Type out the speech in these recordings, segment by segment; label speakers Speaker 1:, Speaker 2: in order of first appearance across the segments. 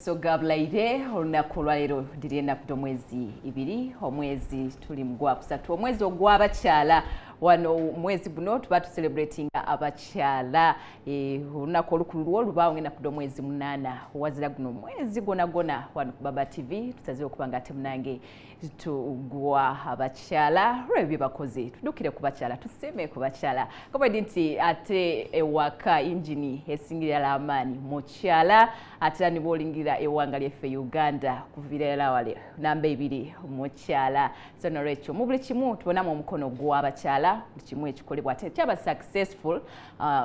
Speaker 1: Busoga Bulaire olunaku lwaleero liri ennaku omwezi 2 omwezi tuli mu Gwakusatu omwezi ogw'abakyala wano mwezi guno tuba tucelebratinga abakyala olunaku olukulu lwo lubaawo ennaku omwezi 8 wazira guno mwezi gona wano ku Baba TV tutaze okuba nga ate munange tugwa abakyala lwebyo bakoze tudukire ku bakyala tuseme ku bakyala kabadi nti ate ewaka injini esingirira amaani mukyala ate ni bolingira ewanga lyeffe Uganda kuviira wale namba 2 mukyala sono recho mu buli kimu tubonamu omukono gw'abakyala kimu ekikolebwa ate kyaba successful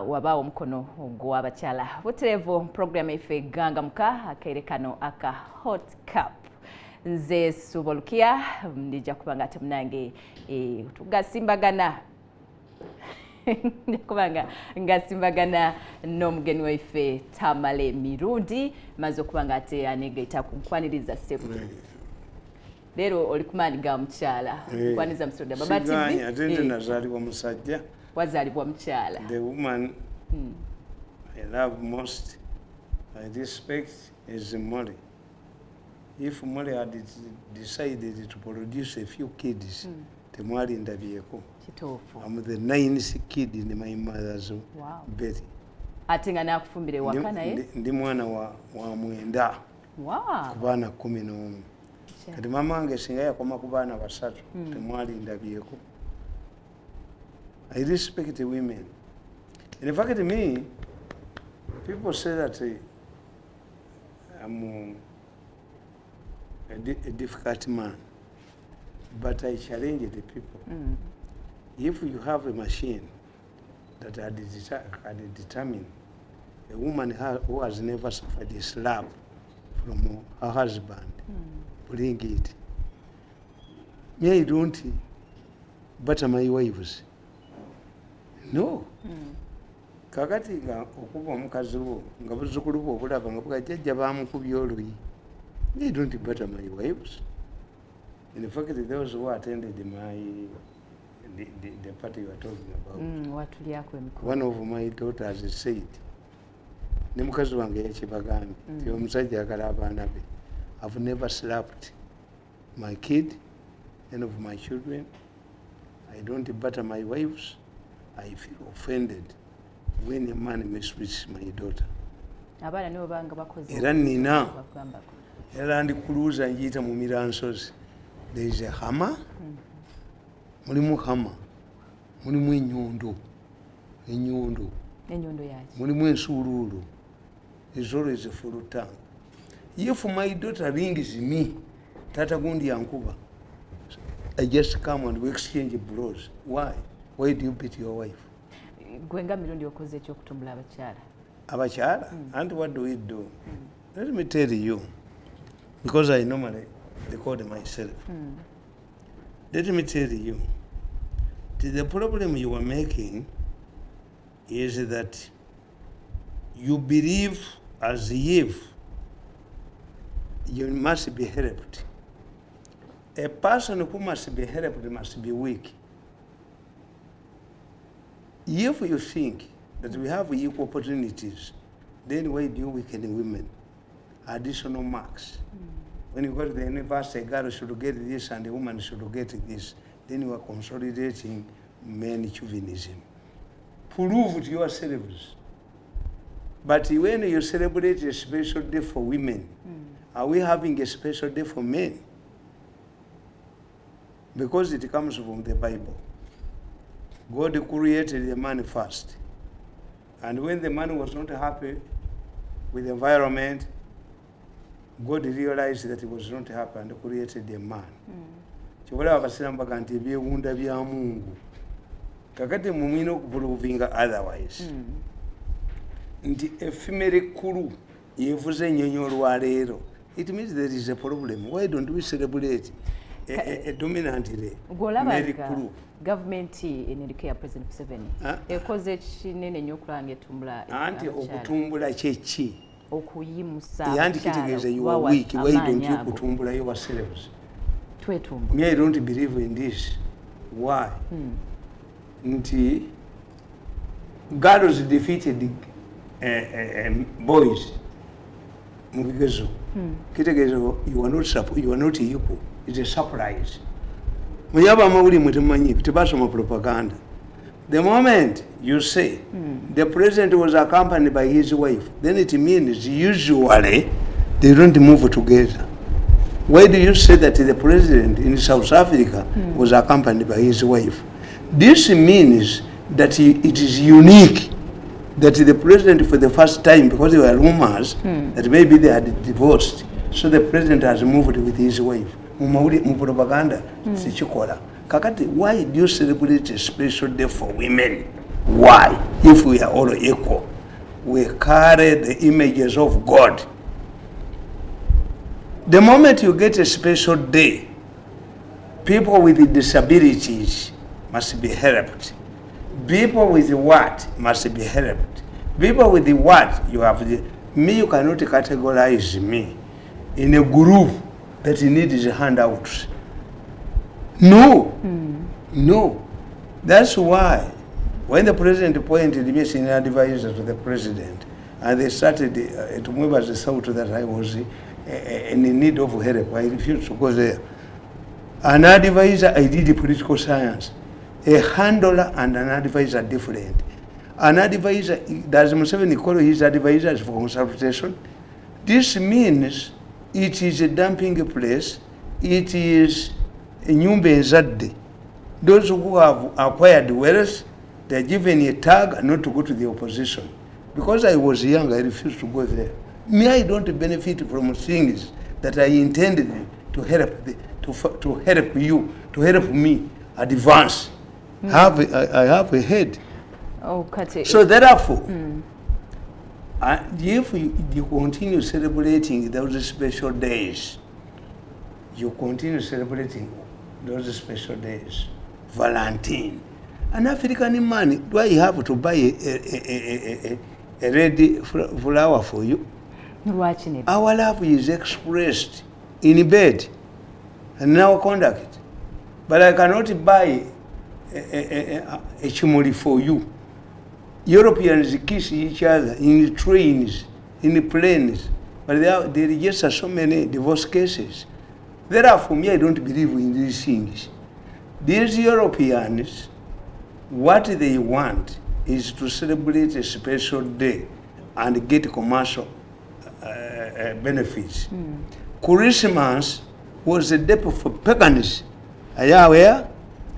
Speaker 1: wabaawo omukono gw'abakyala buterevu program effe ganga muka akaire kano aka hot cup nze Subolukia ndija kubanga ate munange tugasimbagana kubanga ngasimbagana n'omugeni waffe Tamale Mirundi maze okubanga ate anegaita kunkwaniriza sebu lero oli kumaani ga mukyala kwaniza musoda Baba TV
Speaker 2: ate nazalibwa musajja
Speaker 1: wazalibwa mukyala
Speaker 2: the woman I love most I respect is Molly. If Molly had decided to produce a few kids temwali ndabyeko
Speaker 1: kitofu
Speaker 2: I'm the 9th kid in my mother's belly.
Speaker 1: Ate nga nakufumbire waka naye
Speaker 2: ndi mwana wa mwenda ku baana 11 kati mama wange singa yakoma ku baana 3 temwali ndabyeko. I respect the women. In fact me people say that I'm a difficult man, but I challenge the people. If you have a machine that had determined a woman who has never suffered a slap from her husband, bring it. Me, I don't butter my wives. No. Kakati nga okuba omukazi wo nga buzzukulu bwo obulaba nga bwajjajja bamukubya oluyi. They don't butter my wives. In fact, those who attended the party you are talking about, one of my daughters said, ne mukazi wange yakibagambye nti omusajja akala abaana be, I've never slapped my kid, any of my children. I don't butter my wives. I feel offended when a man mistreats my daughter. Era nina era ndi kuluza njiyita mu miransozi. There is a hammer. Mulimu hammer. Mulimu enyondo. Enyondo yaki. Mulimu ensuuluulu. Is always a full tongue. If my daughter rings me, tata gundi yankuba, I just come and we exchange blows. Why? Why do you beat your wife?
Speaker 1: Gwenga Mirundi okoze ekyokutumbula abakyala.
Speaker 2: Abakyala? And what do we do? Let me tell you. Because I normally record myself. Let me tell you, the problem you are making is that you believe as if you must be helped. A person who must be helped must be weak. If you think that we have equal opportunities, then why do you weaken women? Additional marks. When you go to the university, a girl should get this and a woman should get this. Then you are consolidating men chauvinism. Prove to yourselves. But when you celebrate a special day for women, are we having a special day for men? Because it comes from the Bible. God created the man first. And when the man was not happy with the environment, God realized that he was not happy and created a man. Chibula abasiramba nti ebyewunda bya Mungu. Kakati mumina okuprovinga otherwise. Nti a female kulu yevuze ennyonyo olwaleero. It means there is a problem. Why don't we celebrate a dominant male kulu?
Speaker 1: Government enirike ya President Museveni ekoze kinene nnyo okulanga etumbula
Speaker 2: anti okutumbula kyeki
Speaker 1: okuyimusa
Speaker 2: yandikitegeeza you are weak. Why don't you kutumbula yourselves?
Speaker 1: Twetumbu.
Speaker 2: Me, I don't believe in this. Why? Nti girls defeated boys mu bigezo kitegeeza you are not equal. It's a surprise. Muyaba amawuli mwe temumanyi tebasoma propaganda. The moment you say the president was accompanied by his wife, then it means usually they don't move together. Why do you say that the president in South Africa was accompanied by his wife? This means that it is unique that the president for the first time, because there were rumors that maybe they had divorced, so the president has moved with his wife. Mu propaganda sichikola. Kakati, why do you celebrate a special day for women? Why? If we are all equal, we carry the images of God. The moment you get a special day, people with disabilities must be helped. People with what must be helped. People with the what you have me, you cannot categorize me in a group that needs handouts. No. No. That's why when the president appointed me as an advisor to the president, and they started to move as a south that I was in need of help, I refused to go there. An advisor, I did political science. A handler and an advisor are different. An advisor, does Museveni call his advisors for consultation? This means it is a dumping place. It is a nyumba enzadde. Those who have acquired wealth, they are given a tag not to go to the opposition. Because I was young, I refused to go there. Me, I don't benefit from things that I intended to help you, to help me advance. I have a head.
Speaker 1: Oh, Kati.
Speaker 2: So therefore, if you continue celebrating those special days, you continue celebrating those special days. Valentine. An African man, do I have to buy a red flower for you?
Speaker 1: Watching it.
Speaker 2: Our love is expressed in bed and now conduct. But I cannot buy a chimoli for you. Europeans kiss each other in trains, in planes, but there are just so many divorce cases. Therefore, me, I don't believe in these things. These Europeans, what they want is to celebrate a special day and get commercial benefits. Christmas was a day for pagans. Are you aware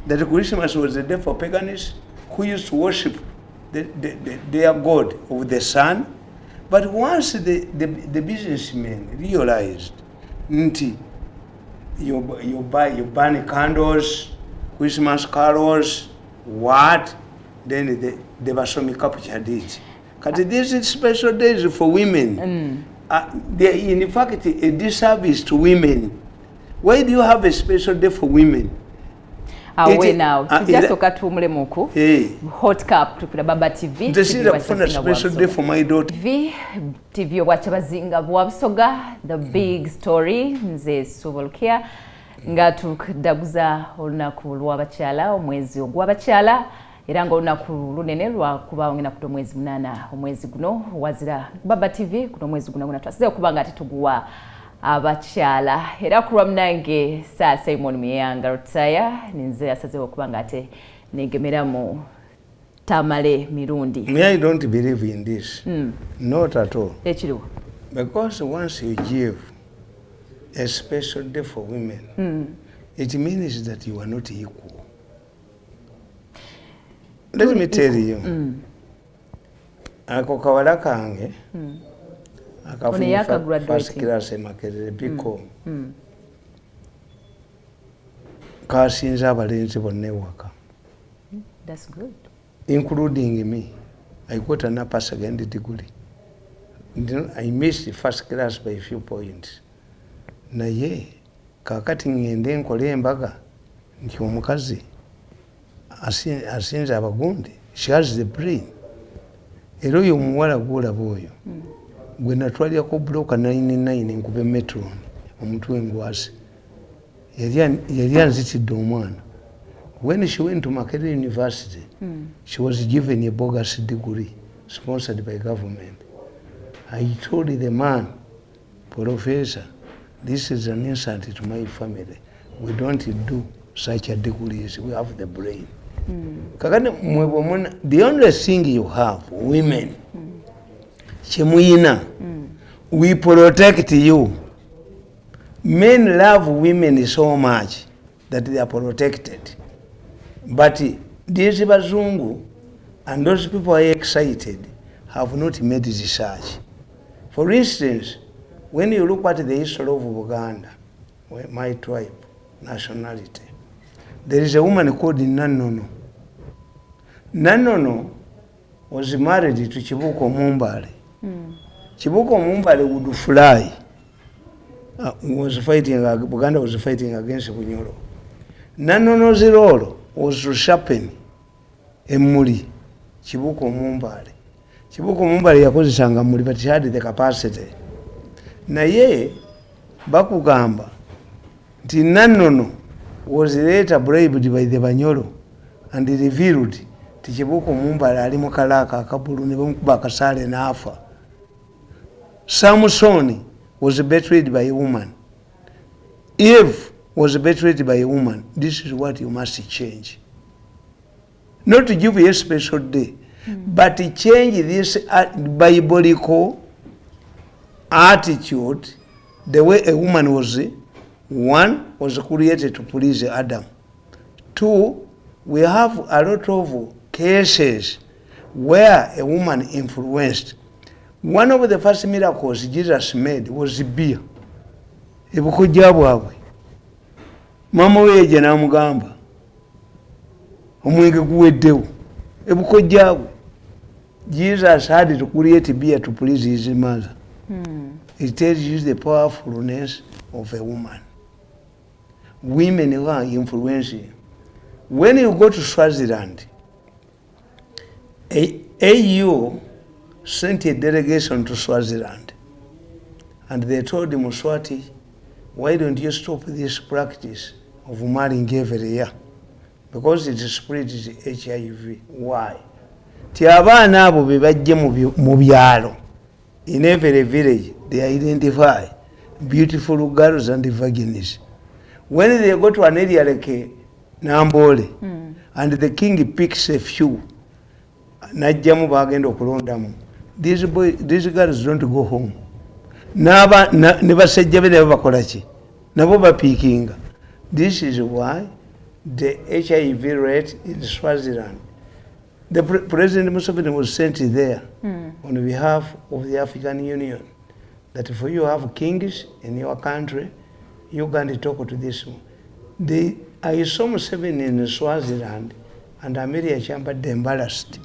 Speaker 2: that Christmas was a day for pagans who used to worship their god of the sun? But once the businessmen realized, you burn candles, Christmas carols, what? Then they were so captured it. Because these special days for women, they are in fact a disservice to women. Why do you have a special day for women?
Speaker 1: Awe now, tujasoka tumule muku. Hot cup tukula Baba TV.
Speaker 2: Ndesira kufuna special day for my daughter.
Speaker 1: TV obwacha bazinga bwabusoga, the big story nze Subolkia nga tudaguza olunaku lw'abakyala omwezi ogw'abakyala era nga olunaku lunene lwakuba ngena kuto mwezi munana omwezi guno wazira Baba TV kuno mwezi guno guna twasize okuba nga tetuguwa abakyala era kulwa mnange sa Simon Miyanga Rutaya ninze asaze okuba nga ate negemera mu Tamale Mirundi.
Speaker 2: Me, I don't believe in this. Not at all.
Speaker 1: Ekiriwo.
Speaker 2: Because once you give a special day for women, it means that you are not equal. Let me tell you. Ako kawala kange, akafuna first class Makerere Biko. Kasinza abalenzi bonna ewaka.
Speaker 1: That's good.
Speaker 2: Including me. I got an upper second degree. I missed the first class by a few points. Naye kakati ngende nkole embaga nti omukazi asinza abagundi, she has the brain. Era oyo omuwala gwolaba oyo gwe natwalyako bloka 99 nkube metron omutwe ngwasi yali anzitidde omwana. When she went to Makerere University, she was given a bogus degree sponsored by government. I told the man, Professor, this is an insult to my family. We don't do such a degrees. We have the brain. The only thing you have, women, we protect you. Men love women so much that they are protected. But these Bazungu and those people are excited have not made research. For instance, when you look at the history of Uganda, my tribe, nationality, there is a woman called Nanono. Nanono was married to Chibuko Mumbale. Chibuko Mumbale would fly. Uganda was fighting against Bunyoro. Nanono's role was to sharpen Emuli, Chibuko Mumbale. Chibuko Mumbale yakozesanga Muli, but he had the capacity. Naye bakugamba nti Nanono was later bribed by the Banyoro and revealed nti Chibuko Mumbale ali mu kalaka akabulu ne bamukuba akasaale n'afa. Samson was betrayed by a woman. Eve was betrayed by a woman. This is what you must change. Not to give you a special day, but to change this biblical attitude, the way a woman was, one, was created to please Adam. Two, we have a lot of cases where a woman influenced. One of the first miracles Jesus made was beer. Ebukujja bwabwe. Mama weje n'amugamba omwenge guweddewo. Ebukujja bwe. Jesus had to create beer to please his mother. It tells you the powerfulness of a woman. Women who are influencing. When you go to Swaziland, AU sent a delegation to Swaziland, and they told him, Swati, why don't you stop this practice of marrying every year? Because it spreads HIV. Why? Ti abaana abo be bajje mu byalo, in every village they identify beautiful girls and virgins. When they go to an area like Nambole, and the king picks a few, najjamu bagenda okulondamu. These girls don't go home. Ne basajja be nabo bakola ki? Nabo bapiikinga. This is why the HIV rate in Swaziland, the President Museveni was sent there on behalf of the African Union, that if you have kings in your country, you can talk to this one. I saw Museveni in Swaziland, and Amelia Chambard embarrassed.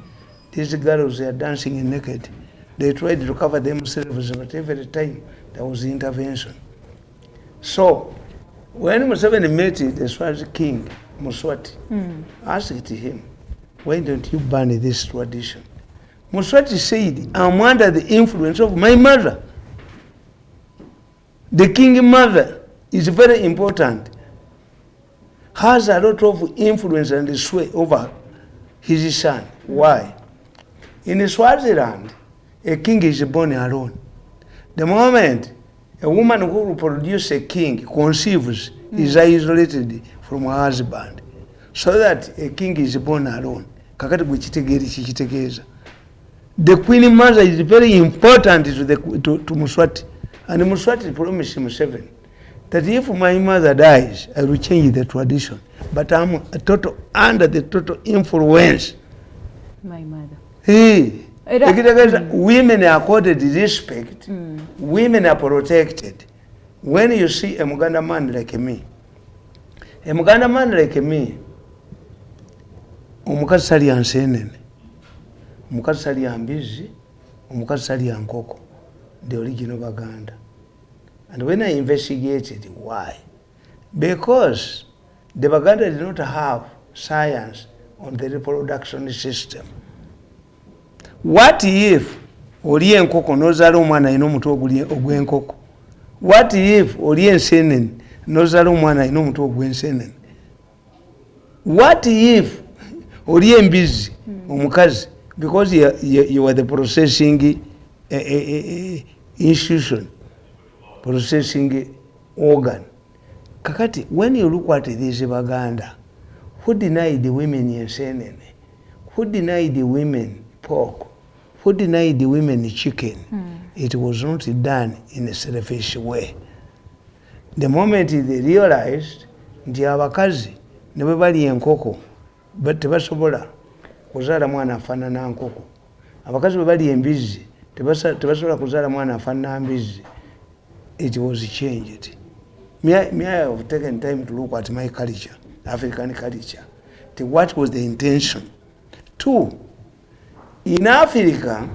Speaker 2: These girls are dancing naked. They tried to cover themselves, but every time there was intervention. So, when Museveni met the Swazi king, Muswati, asked him, why don't you ban this tradition? Muswati said, I'm under the influence of my mother. The king mother is very important. Has a lot of influence and sway over his son. Why? In Swaziland, a king is born alone. The moment a woman who will produce a king conceives, is isolated from her husband, so that a king is born alone. Kakati bwekitegeeza. The queen mother is very important to Muswati, and Muswati promised Museveni that if my mother dies, I will change the tradition, but I'm under the total influence.
Speaker 1: My mother.
Speaker 2: Hey. Women are accorded respect. Women are protected. When you see a Muganda man like me, omukazi salya nseenene, omukazi salya mbizi, omukazi salya nkoko, the original Baganda. And when I investigated why, because the Baganda did not have science on the reproduction system. What if oli enkoko n'ozaala omwana alina omutwe ogw'enkoko? What if oli enseenene n'ozaala omwana alina omutwe ogw'enseenene? What if oli embizi omukazi, because you are the processing institution, processing organ. Kakati, when you look at this Baganda, who denied the women yensenene? Who denied the women pork? Who denied the women chicken? It was not done in a selfish way. The moment they realized nti abakazi ne bwe bali enkoko tebasobola kuzaala mwana afaanana nkoko, abakazi bwe bali embizzi tebasobola kuzaala mwana afaanana mbizzi, it was changed. May I have taken time to look at my culture, African culture, to what was the intention. 2, in Africa,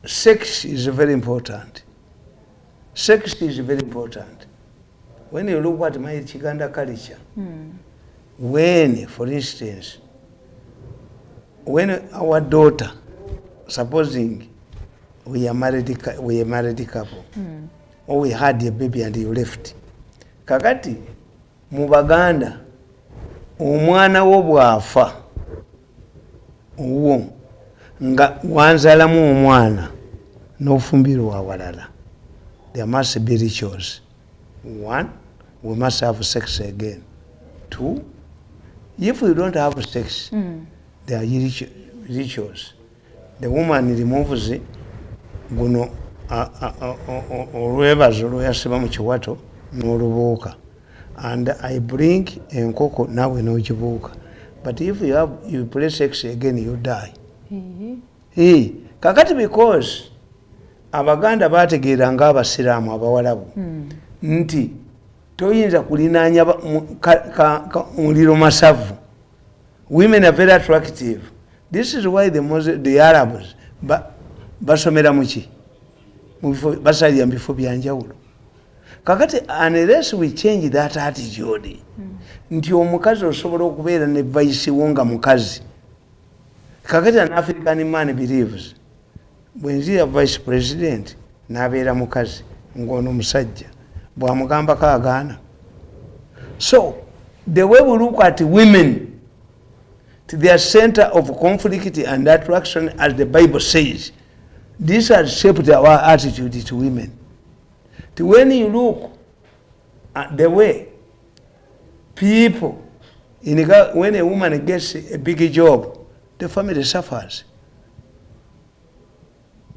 Speaker 2: sex is very important. Sex is very important. When you look at my Uganda culture, when, for instance, when our daughter, supposing we are married couple, or we had a baby and you left, kakati mu Baganda omwana wo bwafa uwo nga wanzalamu omwana n'ofumbirwa awalala, there must be rituals. 1, we must have sex again. 2, if we don't have sex, there are rituals. The woman removes guno olwebazo lweyasiba mu kiwato n'olubuuka, and I bring enkoko nawe n'okibuuka. But if you play sex again, you die. Kakati because Abaganda bategeera ng'Abasiraamu Abawalabu nti toyinza kulinaanya muliro masavu. Women are very attractive. This is why the Arabs basomera muki basalira mu bifo byanjawulo. Kakati unless we change that attitude nti omukazi osobola okubeera ne vice wo nga mukazi. Kakati an African man believes bwenzira vice president n'abeera mukazi ng'ono musajja bw'amugambako agaana. So the way we look at women, to their center of conflict and attraction, as the Bible says, this has shaped our attitude to women. To when you look at the way people, when a woman gets a big job, the family suffers.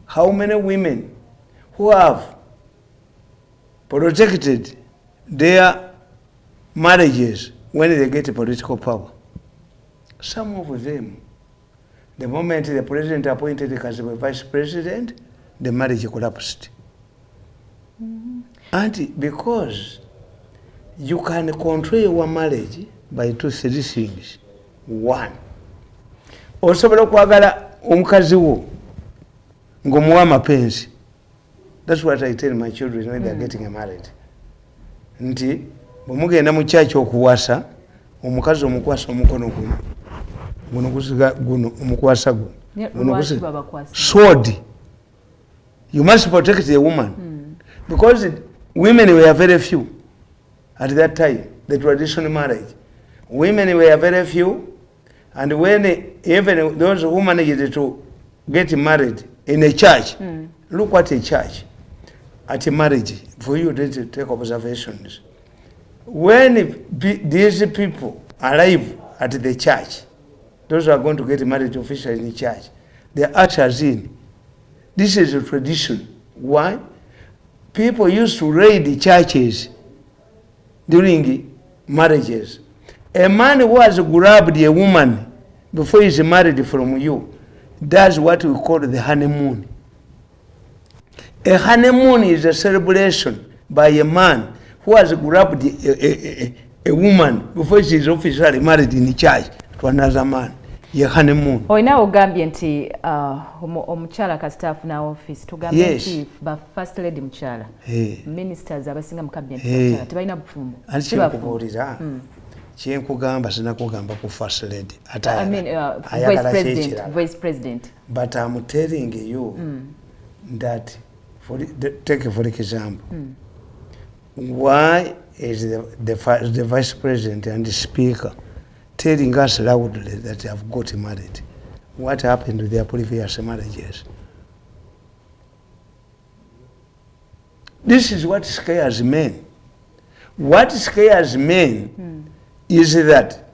Speaker 2: How many women who have protected their marriages when they get political power? Some of them, the moment the president appointed as a vice president, the marriage collapsed. And because you can control your marriage by 2-3 things. 1, osobola okwagala omukazi wo ng'omuwa amapenzi. That's what I tell my children when they are getting married. Nti bwe mugenda mu church okuwasa, omukazi omukwasa omukono guno gusiga guno omukwasa guno sword. You must protect the woman. Because women were very few at that time, the traditional marriage. Women were very few, and when even those who managed to get married in a church, look at a church, at a marriage, for you to take observations. When these people arrive at the church, those who are going to get married officially in the church, they are ushers in. This is a tradition. Why? People used to raid the churches during marriages. A man who has grabbed a woman before he's married from you does what we call the honeymoon. A honeymoon is a celebration by a man who has grabbed a woman before she is officially married in the church to another man. Ye honeymoon.
Speaker 1: Oina ogambye nti omukyala kasitaafu na office tugambye nti ba first lady mukyala. Ministers abasinga mu cabinet mukyala tebalina bufumbo.
Speaker 2: Kyenkubulira kyenkugamba sinakugamba ku first lady.
Speaker 1: I mean vice president.
Speaker 2: But I'm telling you that take for example, why is the vice president and the speaker telling us loudly that they have got married? What happened to their previous marriages? This is what scares men. What scares men is that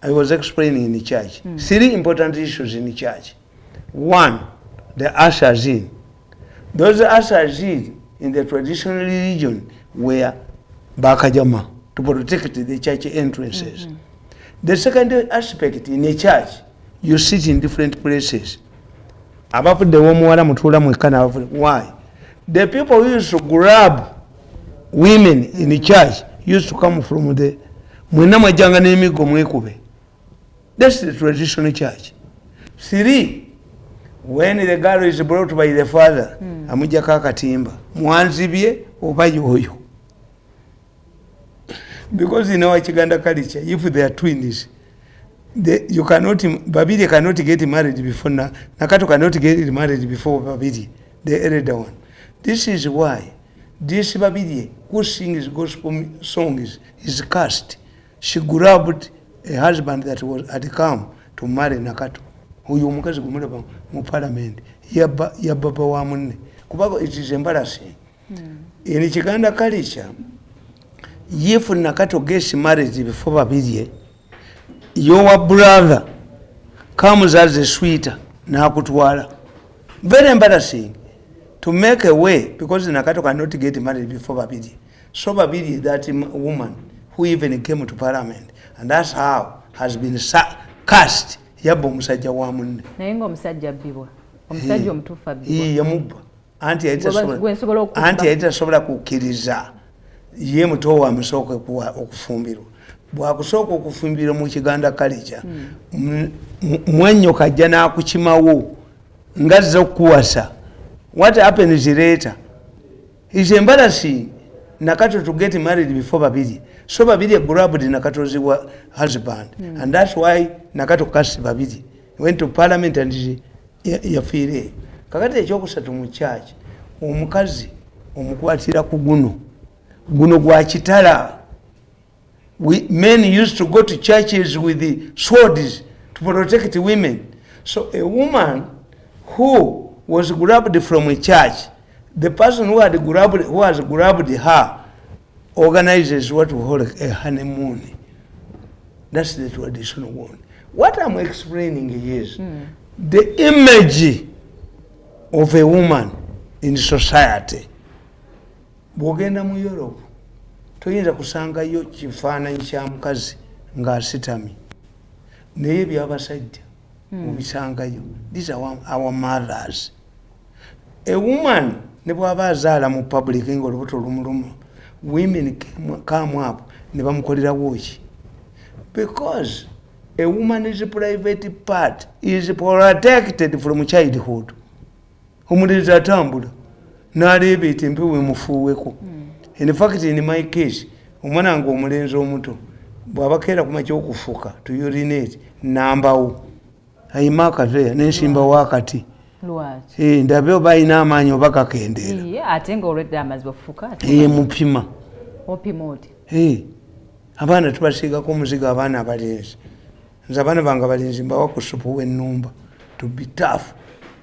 Speaker 2: I was explaining in the church. 3 important issues in the church. 1, the ushers in. Those ushers in the traditional religion were bakajama to protect the church entrances. The second aspect in a church, you sit in different places. Why? The people who used to grab women in the church used to come from the that's the traditional church. 3, when the girl is brought by the father, amuja kakatimba mwanzibye oba yoyo. Because in our Uganda culture, if they are twins, you cannot, Babidi cannot get married before Nakato cannot get married before Babidi, the elder one. This is why this Babidi, who sings gospel songs, is cursed. She grabbed a husband that had come to marry Nakato. Huyu mukazi kumulaba mu parliament ya baba wa munne. Kubago it is embarrassing. In Uganda culture, if Nakato gets married before Babidi, your brother comes as a sweeter nakutwala. Very embarrassing. To make a way, because Nakato cannot get married before Babidi. So Babidi, that woman who even came to parliament, and that's how has been cast. Yabo musajja wa munne. Naye nga omusajja bbibwa. Omusajja omutuufu bbibwa. Yamubba. Anti ayitasobola kukkiriza ye muto wa musooka okufumbirwa. Bwakusooka okufumbirwa mu Kiganda culture, mwanyo kajja n'akukimawo ngazza okuwasa. What happens later is embarrassing. Nakato to get married before Babidi. So Babidi grabbed Nakato's husband. And that's why Nakato cast Babidi. Went to parliament and yafire. Kakati ekyokusatu mu church. Omukazi omukwatira ku guno gwa kitala. Men used to go to churches with the swords to protect women. So a woman who was grabbed from a church, the person who has grabbed her organizes what we call a honeymoon. That's the traditional one. What I'm explaining is the image of a woman in society. Bwogenda mu Europe, toyinza kusangayo kifaananyi kya mukazi ng'asitami. Naye by'abasajja obisangayo. These are our mothers. A woman, ne bw'aba azaala mu public ng'olubuto lumulumu, women come up ne bamukolerawo ki? Because a woman's private part is protected from childhood. Omulenzi atambula n'aleebeeta empewo emufuuweko. In fact, in my case, omwana wange omulenzi omuto bw'abakeera ku makya okufuka to urinate nambawo ayima akaveera n'ensimbawo akati. Lwaki? Ndabe oba alina amaanyi oba kakendeera. Ate ng'olwedde amazzi ofuka? Mupima. Opima oti? Abaana tubasiigako omuzigo abaana abalenzi. Nze abaana bange abalenzi mbawa ku supu w'ennumba to be tough.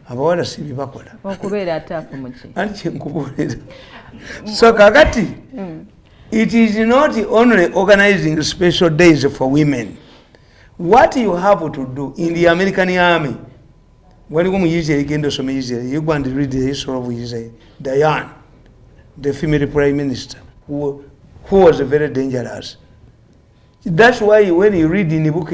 Speaker 2: Abawala si bibakola. Okubeera tough muki? Anti kyenkubuulira. So kakati, it is not only organizing special days for women. What you have to do in the American army, when you go to Israel, you go and read the history of Israel. Diane, the female prime minister, who was very dangerous. That's why when you read in the book,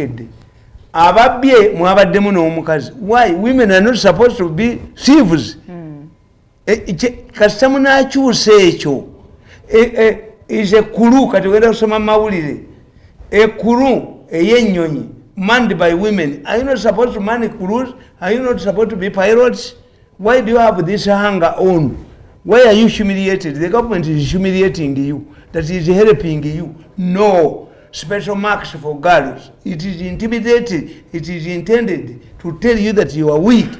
Speaker 2: why women are not supposed to be thieves. Kasita munakyusa ekyo is a kuru kati wenda kusoma mawulire ekuru ey'ennyonyi manned by women. Are you not supposed to man crews? Are you not supposed to be pilots? Why do you have this hunger on? Why are you humiliated? The government is humiliating you. That is helping you. No. Special marks for girls. It is intimidating. It is intended to tell you that you are weak.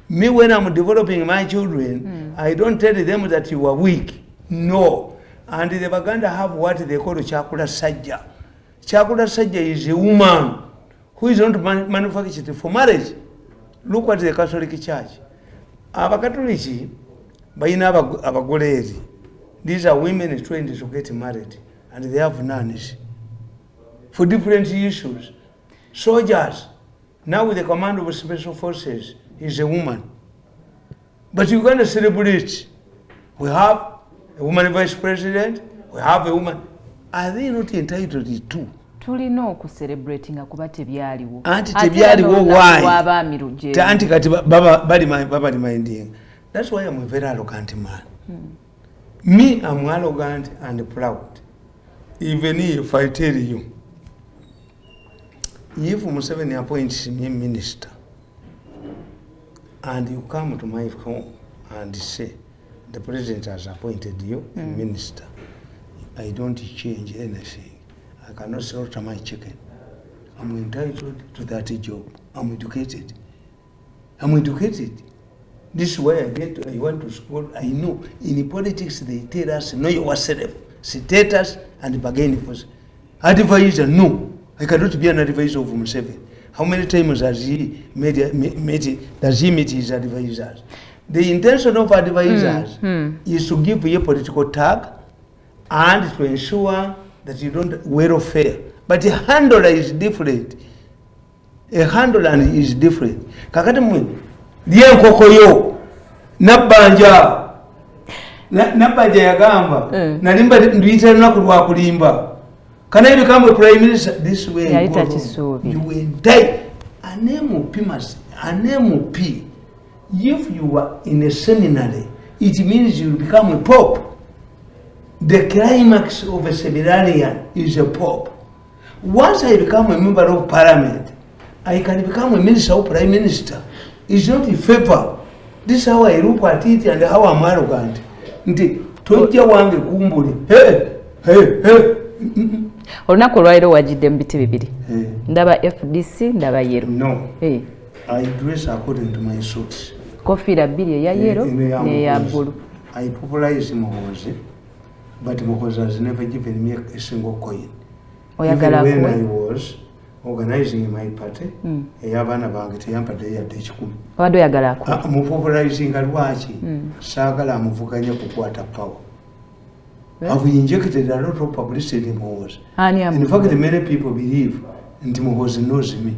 Speaker 2: Me, when I'm developing my children, I don't tell them that you are weak. No. And the Baganda have what they call Chakula Sajja. Chakula Sajja is a woman who is not manufactured for marriage. Look at the Catholic Church. Abakatoliki bayina abagoleri These are women trained to get married, and they have nannies for different issues. Soldiers, now with the command of special forces, is a woman. But you can't celebrate. We have a woman vice president, we have a woman. Are they not entitled to?
Speaker 1: Tulina okucelebratinga kuba tebyaliwo.
Speaker 2: Anti tebyaliwo why? Anti kati baba minding. That's why I'm a very arrogant man. Me, I'm arrogant and proud. Even if I tell you, if Museveni appoints me minister, and you come to my home and say, the president has appointed you a minister, I don't change anything. I cannot slaughter my chicken. I'm entitled to that job. I'm educated. This is why I went to school. I know in politics they tell us, know yourself, status and bargain for advisor. No, I cannot be an advisor of Museveni. How many times has he meet his advisors? The intention of advisors is to give you a political tag and to ensure that you don't welfare. But a handler is different. Kakati mwe, diye nkokoyo, nabanja yagamba, nalimba nduita lunaku lwa kulimba. Can I become a prime minister this way? You will die. An MOP, if you are in a seminary, it means you become a pope. The climax of a seminarian is a pope. Once I become a member of parliament, I can become a minister or prime minister. It's not a favor. This is how I look at it and how I'm arrogant.
Speaker 1: Olunaku olwaliro wajidde mu biti bibiri. Ndaba FDC, ndaba yero.
Speaker 2: No. I dress according to my suits.
Speaker 1: Kofiira bbiri eya yero n'eya bbulu.
Speaker 2: I popularize Muhoozi, but Muhoozi has never given me a single coin. Even when I was organizing my party, ey'abaana bange teyampadde yadde ekikumi.
Speaker 1: Obadde oyagala ako?
Speaker 2: Mupopularizing lwaki? Saagala amuvuganya kukwata power. I've injected a lot of publicity in Muhoozi. In fact, many people believe that Muhoozi knows me.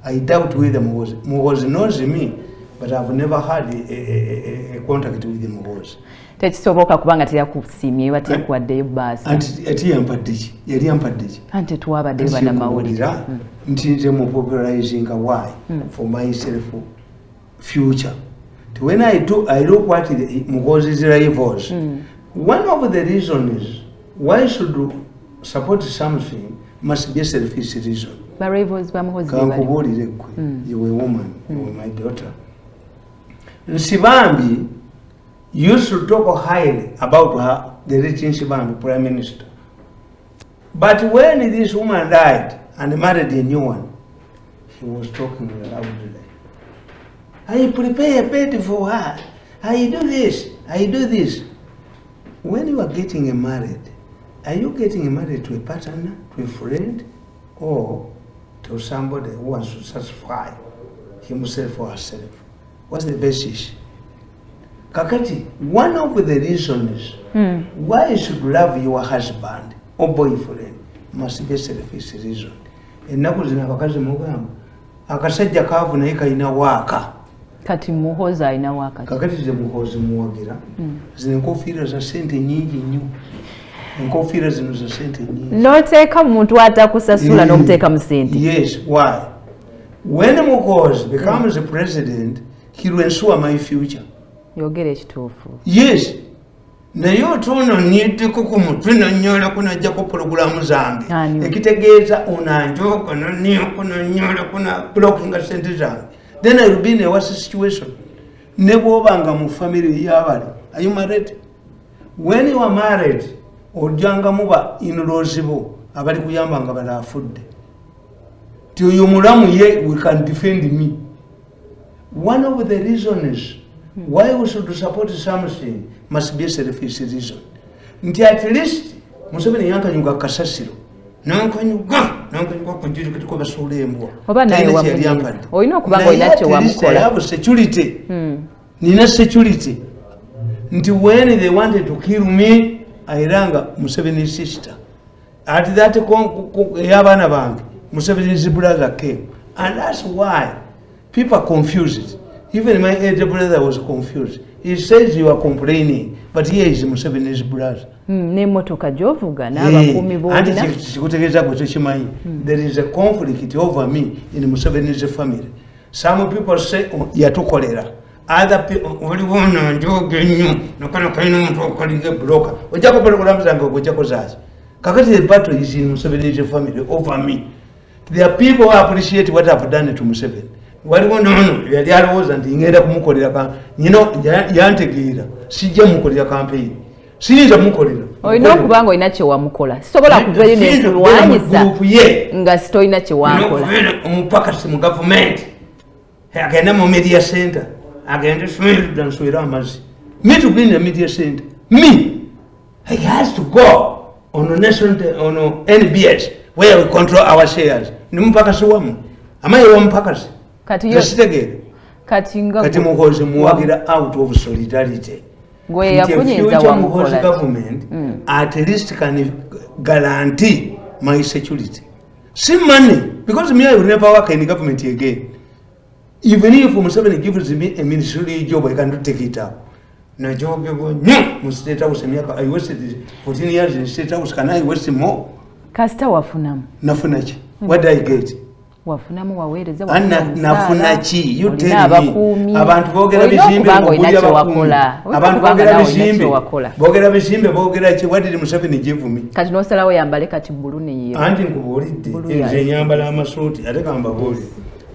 Speaker 2: I doubt whether Muhoozi knows me, but I've never had a contact with Muhoozi.
Speaker 1: Tekisoboka kubanga teyakusiimye oba teyakuwaddeyo bbaasi.
Speaker 2: Ati yali yampadde ki?
Speaker 1: Anti twabadde bannamawulire.
Speaker 2: Nti nze mupopularizing why? For myself future. When I look what Muhoozi's rivals, one of the reasons why should you support something must be a selfish reason.
Speaker 1: Rivals bamuhozi
Speaker 2: you were a woman, you were my daughter. Nsibambi used to talk highly about her, the rich Nsibambi prime minister. But when this woman died and married a new one, he was talking loudly. I prepare a bed for her. I do this, I do this. When you are getting married, are you getting married to a partner, to a friend, or to somebody who wants to satisfy himself or herself? What's the basis? Kakati, one of the reasons why you should love your husband or boyfriend must be a selfish reason. Ennaku zino abakazi mugamba akasajja kaavu naye kalina waaka.
Speaker 1: Kati Muhoozi alina waaka.
Speaker 2: Kakati ze Muhoozi muwagira. Zino enkofiira za ssente nnyingi nnyo. Enkofiira zino za ssente nnyingi. N'oteeka mu muntu atakusasula n'omuteeka mu ssente. Yes, why? When Muhoozi becomes the president, he will ensure my future.
Speaker 1: Yogera ekituufu. Yes.
Speaker 2: Naye otuuno nniddeko ku mutwe nonnyoolako n'ajjako pulogulaamu zange. Ekitegeeza onanjooka nonnyooko nonnyoolako na blockinga ssente zange. Then I will be in a worse situation. Ne bw'obanga mu family y'abali. Are you married? When you are married, ojjanga muba in-laws bo abali kuyamba nga bala afudde. Ti oyo mulamu ye we can defend me. One of the reasons why we should support something must be a selfish reason. Nti at least Museveni yankanyuga kasasiro. Nankanyuga kujirikitiko basuula embwa.
Speaker 1: Oba naye wamunyiriza. Olina okubanga olina kye wamukola.
Speaker 2: I have security. Nina security. Nti when they wanted to kill me, airanga Museveni's sister. At that Yabana Bank, Museveni's brother came. And that's why people are confused. Even my elder brother was confused. He says you are complaining, but here is Museveni's brother. There is a conflict over me in Museveni's family. Some people say, oh, yatukolera. Other people, the battle is in Museveni's family over me. There are people who appreciate what I've done to Museveni. What do you know? There was and you know, Yantegira, Sija Mukoria campaign. Sija Mukoria.
Speaker 1: Oh, you know, Kubango in Nacho Mukola. So, what I'm very nga story na chiwankola.
Speaker 2: Umupakasi government. Agenda mu media center. Agenda swim dan swira amazi. Me to be in the media center. Me. He has to go on a national on NBS where we control our shares. Ni mpakasi wamu. Ama yewa mpakasi. Kati muhozi muwagira out of solidarity.
Speaker 1: Gwe yakunyeza wa mukola.
Speaker 2: Government at least can guarantee my security. See money, because me I will never work in the government again. Even if Museveni gives me a ministerial job, I cannot take it up. No job you go, no, State House, I wasted 14 years in State House, can I waste more?
Speaker 1: Kasta wafunamu.
Speaker 2: Nafunachi. What do I get?
Speaker 1: Wafunamu wawereza
Speaker 2: nafunachi. You tell me. Abantu bogera bizimbe bogera wakola. Abantu bogera bizimbe bogera bizimbe bogera ki. What did Museveni give me?
Speaker 1: Kati no salawo yambale kati buluni yewe.
Speaker 2: Anti nkubulidde nze nyambala amasuuti ate kamba boli.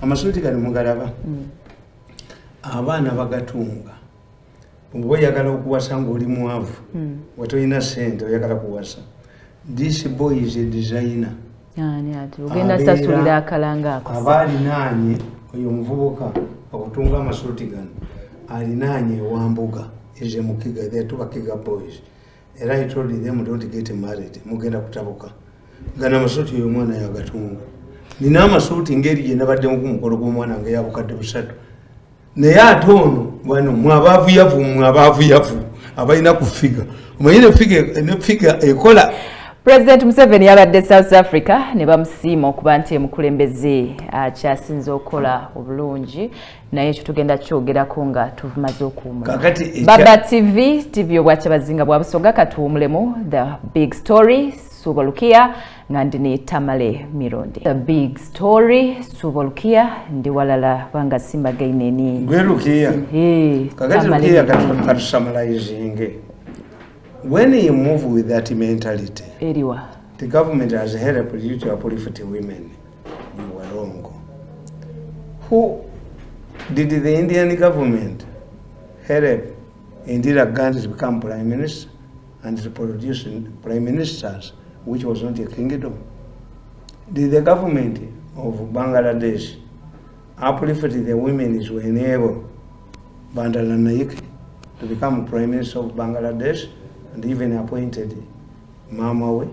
Speaker 2: Amasuuti kali mugalaba. Abaana bagatunga. Bwe yagala okuwasa ng'oli mwavu. Watoyina sente oyagala kuwasa. This boy is a designer.
Speaker 1: Ugenda sasulira akalanga ako.
Speaker 2: Abalinaanye oyo muvubuka okutunga amasuuti gano alinaanye Wambuga is a mukiga, they are two Kiga boys. And I told them don't get married. Mugenda kutabuka. Gana amasuuti oyo mwana yagatunga. Nina amasuuti ngeri gye nabadde mu kumukolo gw'omwana nga yabukadde busatu. Naye ate ono bano mwabaavu yavu abalina kufiga. Omanyire figa ekola.
Speaker 1: President Museveni yabadde South Africa ne bamusiima okuba nti emukulembeze akyasinze okola obulungi naye ekyo tugenda kyogerako nga tumaze okuwumula. Baba TV obwakyabazinga bwa Busonga katuwumulemu The Big Story Subalukia nga ndi Tamale Mirundi. The Big Story Subalukia ndi walala banga simba gaineni.
Speaker 2: Gwelukia. Kakati Lukia katusamalizing. When you move with that mentality, the government has helped you to uplift women. You were wrong. Who did the Indian government help Indira Gandhi to become prime minister and to produce prime ministers, which was not a kingdom? Did the government of Bangladesh uplift the women who enable Bandara Naik to become prime minister of Bangladesh? And even appointed Mamawe?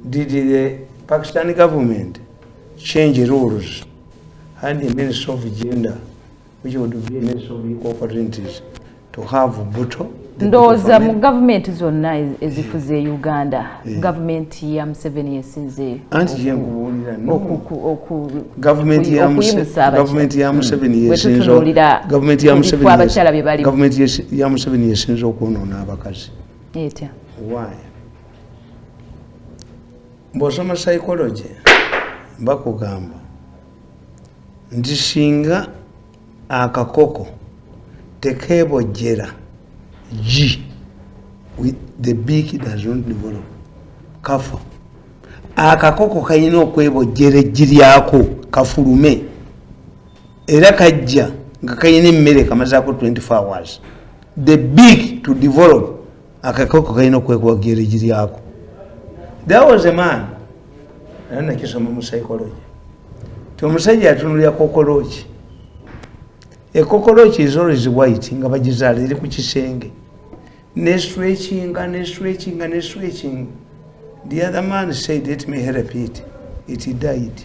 Speaker 2: Did the Pakistani government change rules and the Minister of Gender, which would be a Minister of Equal Opportunities, to have Buto?
Speaker 1: Ndoza mu government zonna ezifuze Uganda, government ya Museveni esinze
Speaker 2: government ya Museveni esinze okwonoona abakazi. Why? Bw'osoma psychology bakugamba nti singa akakoko tekeebojjera G with the beak does not develop. Kafa. Akakoko kayina okwebojjera eggi lyako kafulume. Era kajja nga kayina emmere kamazaako 24 hours. The beak to develop akakoko kayina okwebojjera eggi lyako. There was a man. Nakisoma mu psychology. Omusajja atunulira kokoloki. A cockroach is always white, nga bagizaala eri ku kisenge. Ne stretching. The other man said, let me help it. It died.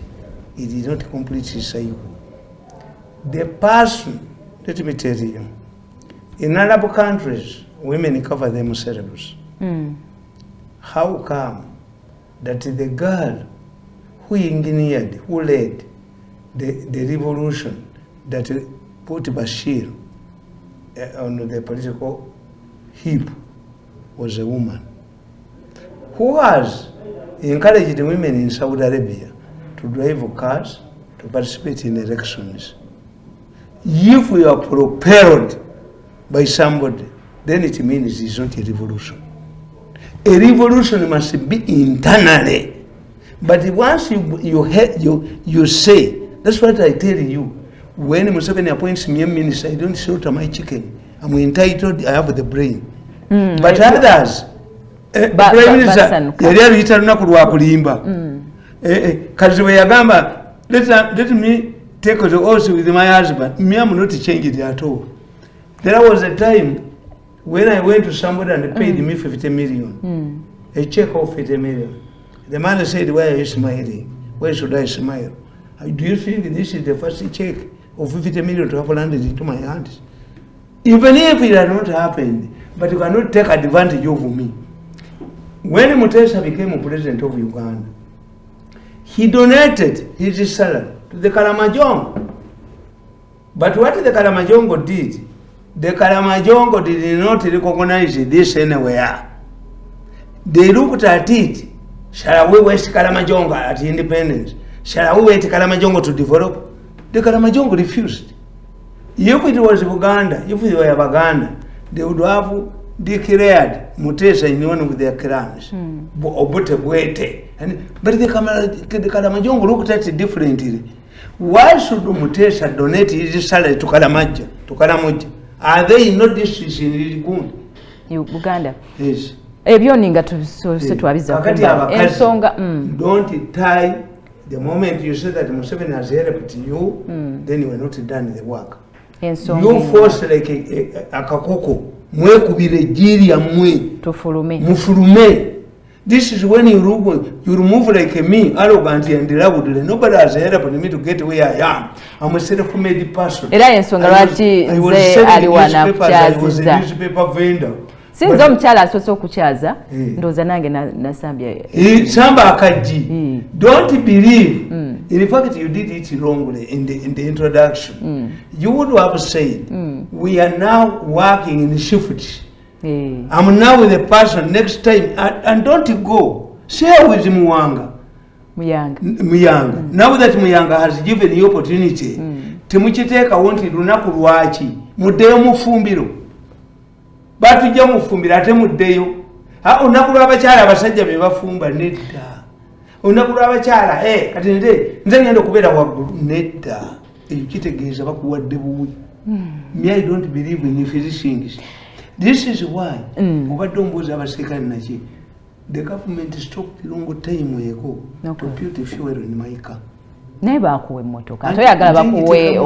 Speaker 2: It did not complete its cycle. The person, let me tell you, in Arab countries, women cover themselves. How come that the girl who engineered, who led the revolution that put Bashir on the political heap was a woman who has encouraged women in Saudi Arabia to drive cars, to participate in elections? If we are propelled by somebody, then it means it's not a revolution. A revolution must be internally. But once you say, that's what I tell you, when Museveni appoints me a minister, I don't slaughter my chicken. I'm entitled, I have the brain. But others, Prime Minister, yali alinaku lwa kulimba. Kati we yagamba, let me take the oath with my husband. Me, I'm not changing it at all. There was a time when I went to somebody and paid me 50 million, a check of 50 million. The man said, why are you smiling? Why should I smile? Do you think this is the first check of 50 million to have landed into my hands? Even if it had not happened, but you cannot take advantage of me. When Mutesa became president of Uganda, he donated his salary to the Kalamajongo. But what the Kalamajongo did, the Kalamajongo did not recognize this anywhere. They looked at it. Shall we waste Kalamajongo at independence? Shall we wait Kalamajongo to develop? The Kalamajongo refused. If it was Uganda, if it were Uganda, they would have declared Mutesa in one of their clans. But the Kalamajongo looked at it differently. Why should Mutesa donate his salary to Kalamaja, to Kalamoja? Are they not districts in
Speaker 1: Uganda?
Speaker 2: Yes.
Speaker 1: Ebyoninga tuwabiza ensonga.
Speaker 2: Don't tie the moment you say that Museveni has helped you, then you are not done the work. You force like a kakoko. Mwe kubire jiri ya mwe. Mufulume. This is when you remove like me, arrogant and loudly. Nobody has helped me to get where I am. I'm a self-made person. I was a newspaper vendor.
Speaker 1: Sinzo mchala asoso kuchaza ndoza nange nasambia
Speaker 2: samba akaji. Don't believe. In fact, you did it wrongly in the introduction. You would have said, we are now working in shift. I'm now with the person next time, and don't go. Share with Muyanga. Now that Muyanga has given the opportunity, temuchiteka wanted lunaku lwachi muddeyo mufumbiro. Batujja mufumbira ate muddeyo. Olunaku lw'abakyala abasajja be bafumba nedda. Olunaku lw'abakyala kati nze ngenda okubeera waggulu nedda. Ekyo kitegeeza bakuwadde buwi. Me, I don't believe in these things. This is why obadde ombuuza abaserikale naki the government stopped long time ago to put fuel in my car.
Speaker 1: Naye bakuwe emmotoka toyagala bakuwe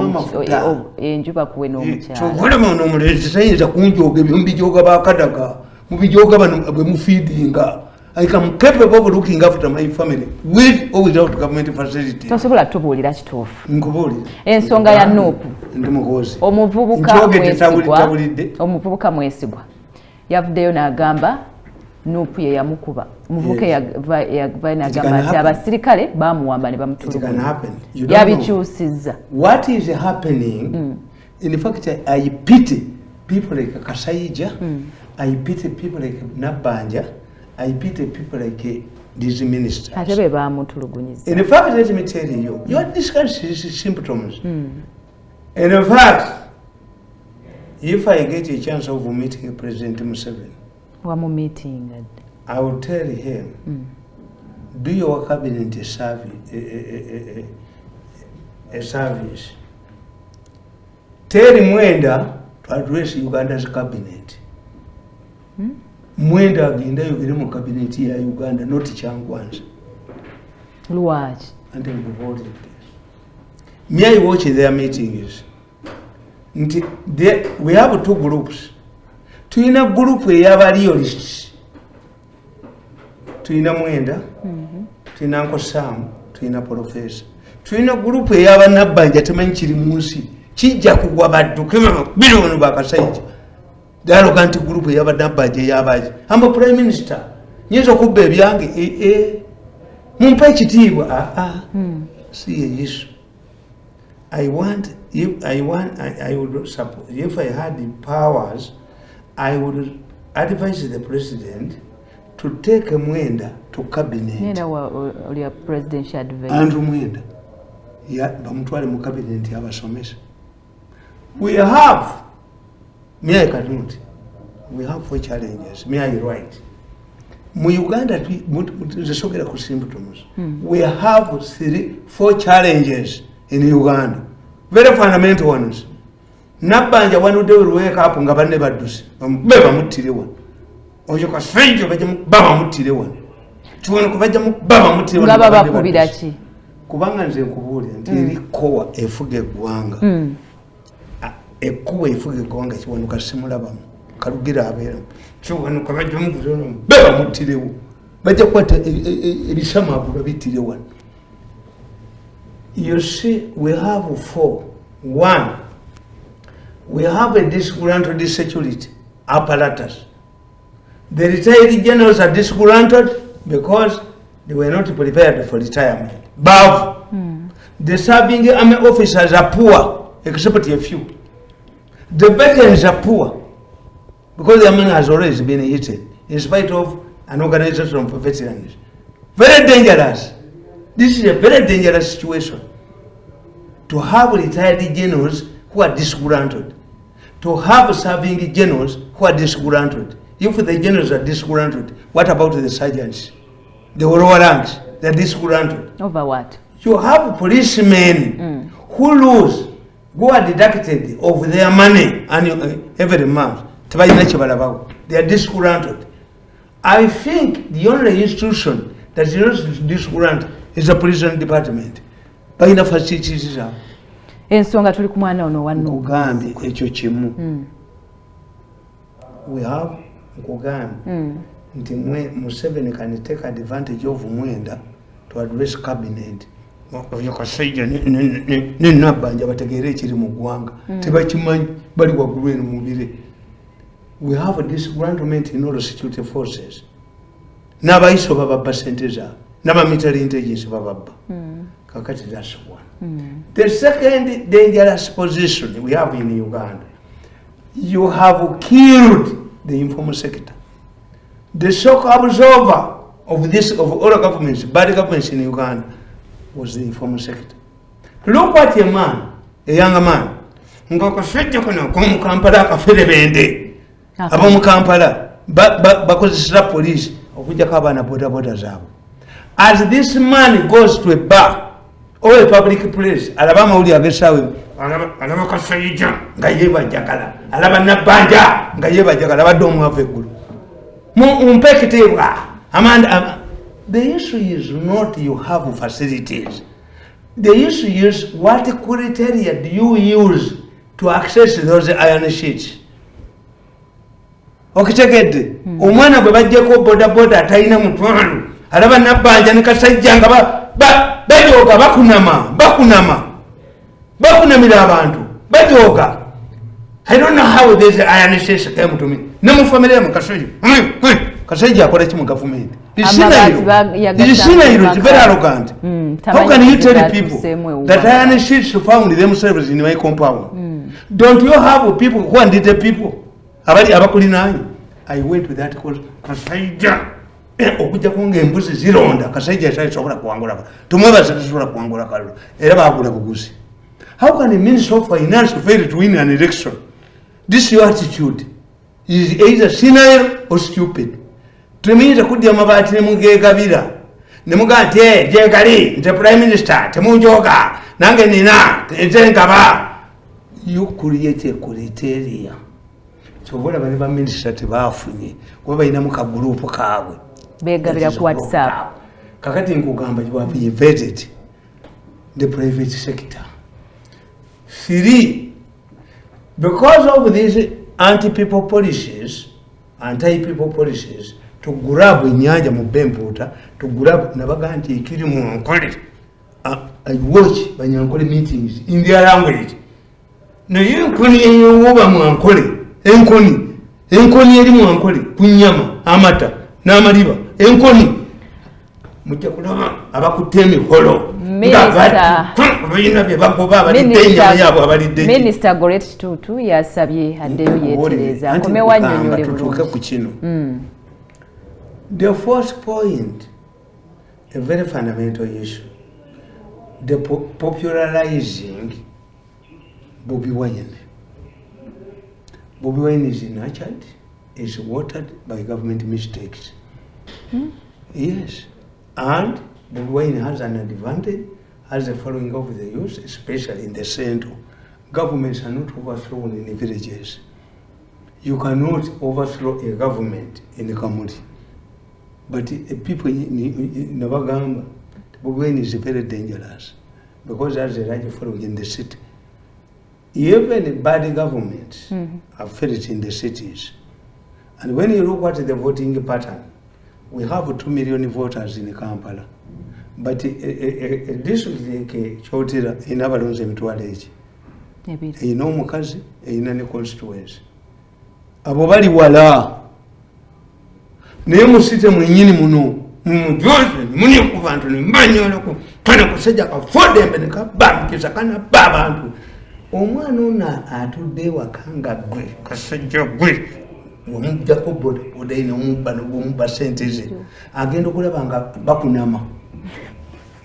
Speaker 1: enju bakuwe n'omukyala
Speaker 2: kyogolema n'omulenzi tayinza kunjoga ebyo mubijooga bakadaga mubijooga bano bwe mufeedinga. I am capable of looking after my family with or without government facility.
Speaker 1: Tosobola tubuulira kituufu.
Speaker 2: Nkubuulira
Speaker 1: ensonga ya Nuupu
Speaker 2: ndi mukozi
Speaker 1: omuvubuka Mwesigwa yavuddeyo n'agamba Nuupu ye yamukuba. Omuvubuka yava n'agamba nti abasirikale bamuwamba ne bamutulugunya. Yabikyusizza.
Speaker 2: What is happening? In fact, I pity people like Kasayija. I pity people like Nabanja. I pity people like these ministers. In fact, let me tell you, you are discussing symptoms. In fact, if I get a chance of meeting President Museveni, I will tell him, do your cabinet a service. Tell Mwenda to address Uganda's cabinet. Mwenda agenda yogere mu cabinet ya Uganda, not Changwanza.
Speaker 1: Lwaki?
Speaker 2: And then voted this. Me, I watch their meetings. We have two groups. Tuina group ey'abaliolists. Tuina Mwenda, tuina Uncle Sam, tuina Professor. Tuina group ey'abannabanja temanyi kiri mu nsi. Kijja kugwa badduke bino bakasajja. the arrogant group yabaje I'm a prime minister nyezo kubba ebyange mumpa ekitiibwa see a issue. I would support, if I had the powers, I would advise the president to take Mwenda to cabinet.
Speaker 1: Nena presidential advice.
Speaker 2: Andrew Mwenda. Yeah, bamutwale mu cabinet yabasomesa. We have, me I cannot. We have 4 challenges. Me I right. Mu Uganda zisogera ku symptoms. We have 4 challenges in Uganda. Very fundamental ones. Nabanja one day will wake up nga banne baddusi. Baba mutire one. Ojo ka senjo baba mutire one. Tuone ko bajja baba mutire one.
Speaker 1: Baba bakubira ki?
Speaker 2: Kubanga nze nkubuulira nti erikowa efuga eggwanga. Ekkuwa efuga eggwanga kiwanuka simulabamu. Kalugira abeera. Kiwanuka bajja mukuzono baba mutirewo. Bajja kwata ebisama abula bitire one. You see, we have 4. 1, we have a disgruntled security apparatus. The retired generals are disgruntled because they were not prepared for retirement. The serving army officers are poor, except a few. The veterans are poor because their money has always been eaten, in spite of an organization for veterans. Very dangerous. This is a very dangerous situation. To have retired generals who are disgruntled. To have serving generals who are disgruntled. If the generals are disgruntled, what about the sergeants? The lower ranks, they are disgruntled.
Speaker 1: Over what?
Speaker 2: You have policemen who lose, who are deducted of their money every month. They are disgruntled. I think the only institution that is not disgruntled is the prison department. Baina facilities za.
Speaker 1: Ensonga tuli ku mwana ono wanno.
Speaker 2: Nkugambye ekyo kimu. We have nkugambye nti Museveni can take advantage of Mwenda to address cabinet. Oyo kasajja ne nabanja bategeere ekiri mu ggwanga. Tebakimanyi bali waggulu eno mubire. We have a disgruntlement in all the security forces. N'abayiso bababba sente zaabwe. N'abamilitary intelligence bababba. Kakati, that's one. The second dangerous position we have in Uganda, you have killed the informal sector. The shock absorber of all governments, bad governments in Uganda, was the informal sector. Look at a man, a young man, ngakasajja kono ko mu Kampala akafere bende. Abo mu Kampala bakozesera police okujjako abaana bodaboda zaabwe. As this man goes to a bar or a public place, alaba mawuli agesaawe, alaba kasayija nga yebajjagala, alaba nabbanja nga yebajjagala, abadde omwavu eggulu. Mumpe ekitiibwa. The issue is not you have facilities. The issue is what criteria do you use to access those iron sheets. Okitegedde omwana bwe bajjeko bodaboda atalina mutwalo alaba nabbanja ne kasajja nga bajooga bakunamira abantu bajooga. I don't know how this iron sheets came to me. Ne mu family ya kasajja akola ki mu government? It's very arrogant. How can you tell people that iron sheets found themselves in my compound? Don't you have people who are the people? I went with that course. Kasajja okujja kunga embuzi zironda kasajja tasobola kuwangula. Tumwebaza tasobola kuwangula kalulu. Era baagula buguzi. How can a minister of finance fail to win an election? This is your attitude. Is either senile or stupid. Tuminza kudya mabati ne mugegabira. Ne mugate jegali nte prime minister temunjoga nange nina ezenkaba. You create a criteria. Chobola bane ba minister tebafunye kuba bayina mu kagroup kaabwe
Speaker 1: begabira ku WhatsApp.
Speaker 2: Kakati nkugamba you have vetted the private sector. 3, because of these anti-people policies to grab enyanja mu Bemputa, to grab nabaganti ekiri mu Ankole. I watch Banyankole meetings in their language. No, you couldn't even over mu Ankole. Enkoni enkoni eri mwankole kunyama amata n'amaliba enkoni mujja kulaba abakutte emiholo balina bye bagoba abalidde enyama yaabwe abalidde.
Speaker 1: Minisita Goret Tutu yasabye addeyo yeetereza akomewo annyonnyole bulungi
Speaker 2: ku kino. The fourth point, a very fundamental issue, the popularizing Bobi Wine. Bobi Wine is nurtured, is watered by government mistakes. Yes. And Bobi Wine has an advantage, has a following of the youth, especially in the centre. Governments are not overthrown in the villages. You cannot overthrow a government in the community. But people in Navagamba, Bobi Wine is very dangerous because there's a large following in the city. Even bad governments have felt in the cities. And when you look at the voting pattern, we have 2 million voters in Kampala. But this is like Chotira in Abalonze Mitwaleji. You know Mukazi, in any constituency. Abobali wala. Nemu site mwenyini muno. Mjoze, muni kuvantu ni mbanyolo ku. Kana kuseja ka fode mbene ka bam kisa kana baba antu. Omwana ona atudde wakanga gwe kasajja gwe. Omujja ko boda boda ina omubba sente ze. Agenda okulaba nga bakunama.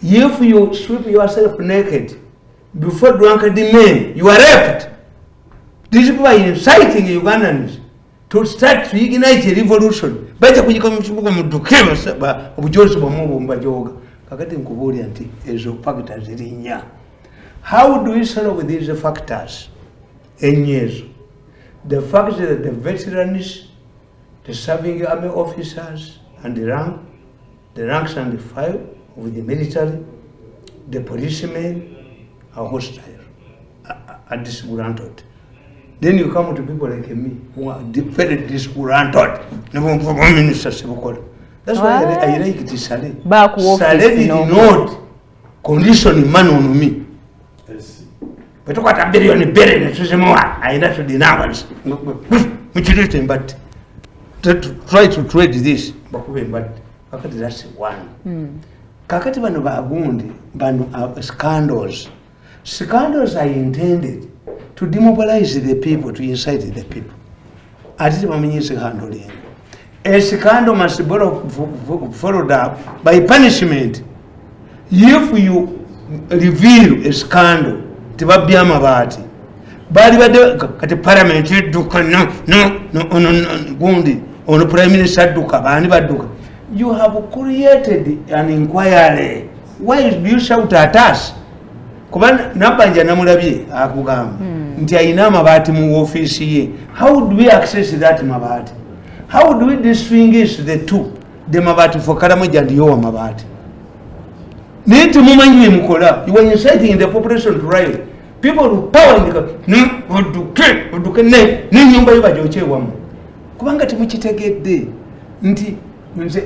Speaker 2: If you strip yourself naked before drunken men, you are raped. These people are inciting Ugandans to start to ignite a revolution. Better when you come to Mudukema, Obujosi Bamu Bajoga, Kakati Kuburi anti, Ezo factors in ya. How do we solve these factors? In years. The fact that the veterans, the serving army officers, and the ranks and the file of the military, the policemen are hostile, are disgruntled. Then you come to people like me who are very disgruntled. That's why I like it is Saleh. Saleh did not condition man on me. But what a billion billion I not to deny which is but to try to trade this, but that's one. Kakati bano bagundi bano scandals. Scandals are intended to demobilize the people, to incite the people. Ati bamenyese handling. A scandal must be followed up by punishment. If you reveal a scandal, tibabya amabati. Bali bade kati parliament eduka no gundi ono prime minister duka bani baduka. You have created an inquiry. Why do you shout at us? Kubana nabanja namulabye akugamba nti ayina amabati mu office ye. How do we access that mabati? How do we distinguish the two? The mabati for Karamoja and your mabati. Need to mumanyi mukola. You are inciting the population to riot. People who power in the oduke ne nyumba yobajoche wamu. Kubanga timukitegedde nti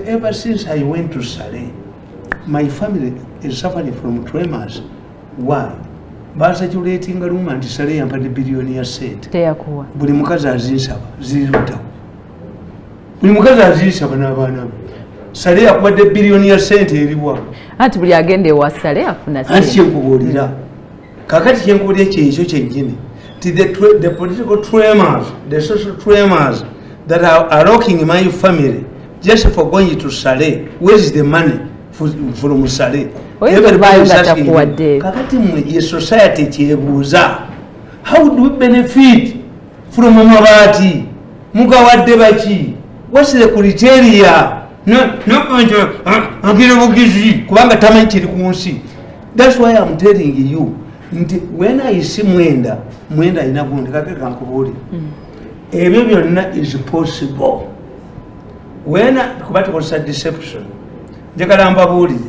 Speaker 2: ever since I went to Saleh, my family is suffering from tremors. Why? Basaturating a room and Saleh and the billionaire said, Buli mukazi azinsaba ziruta. Buli mukazi azinsaba n'abaana. Saleh akuba the billionaire sente eriwa.
Speaker 1: Ati buli agende wa Saleh afuna sente.
Speaker 2: Anti kyenkubuulira. Kakati kyenkubuulira kyekyo kyennyini. The political tremors, the social tremors that are rocking my family. Just for going to Saleh, where is the money from Saleh? Everybody is asking, Kakati your society chebuza. How do we benefit from Mabati? Mugawadde bachi? What's the criteria? No, kubanga tamanyi kiri kunsi. That's why I'm telling you, when I see Mwenda ina gundi kakeka nkubuli. Ebyo byonna is possible. When kubati was a deception, njagala mbabuulire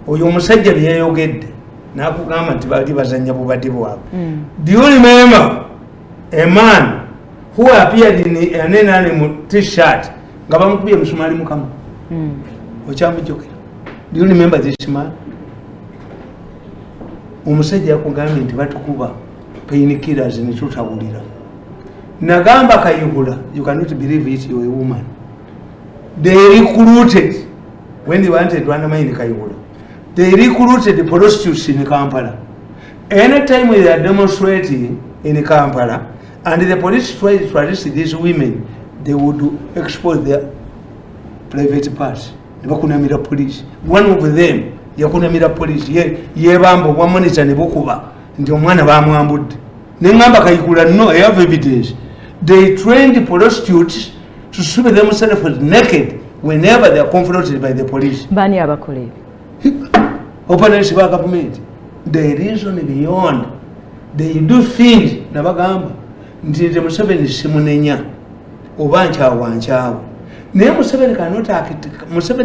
Speaker 2: oyo omusajja bye yayogedde n'akugamba nti bali bazanya bubadde bwabwe. Do you remember a man who appeared in an animal t-shirt nga bamukubye musumaali mukamu? Okyamujjukira? Do you remember this man? Omusajja yakugambye nti batukuba painkillers ne tutawulira. Nagamba Kayihura, you cannot believe it, you're a woman. They recruited, when they wanted to undermine Kayihura, they recruited the prostitutes in Kampala. Anytime they are demonstrating in Kampala, and the police tried to arrest these women, they would expose their private parts. Bakunamira police. One of them, yakunamira police, yebambo, one monitor, Nebukuba, and the one of Amambud. Nengamba Kayihura, no, I have evidence. They trained the prostitutes to strip themselves naked whenever they are confronted by the police.
Speaker 1: Bani abakole.
Speaker 2: Opponents of our government. They reason beyond. They do things. Nabagamba. Nti Museveni simunenya. Obancha wanchawo. Naye Museveni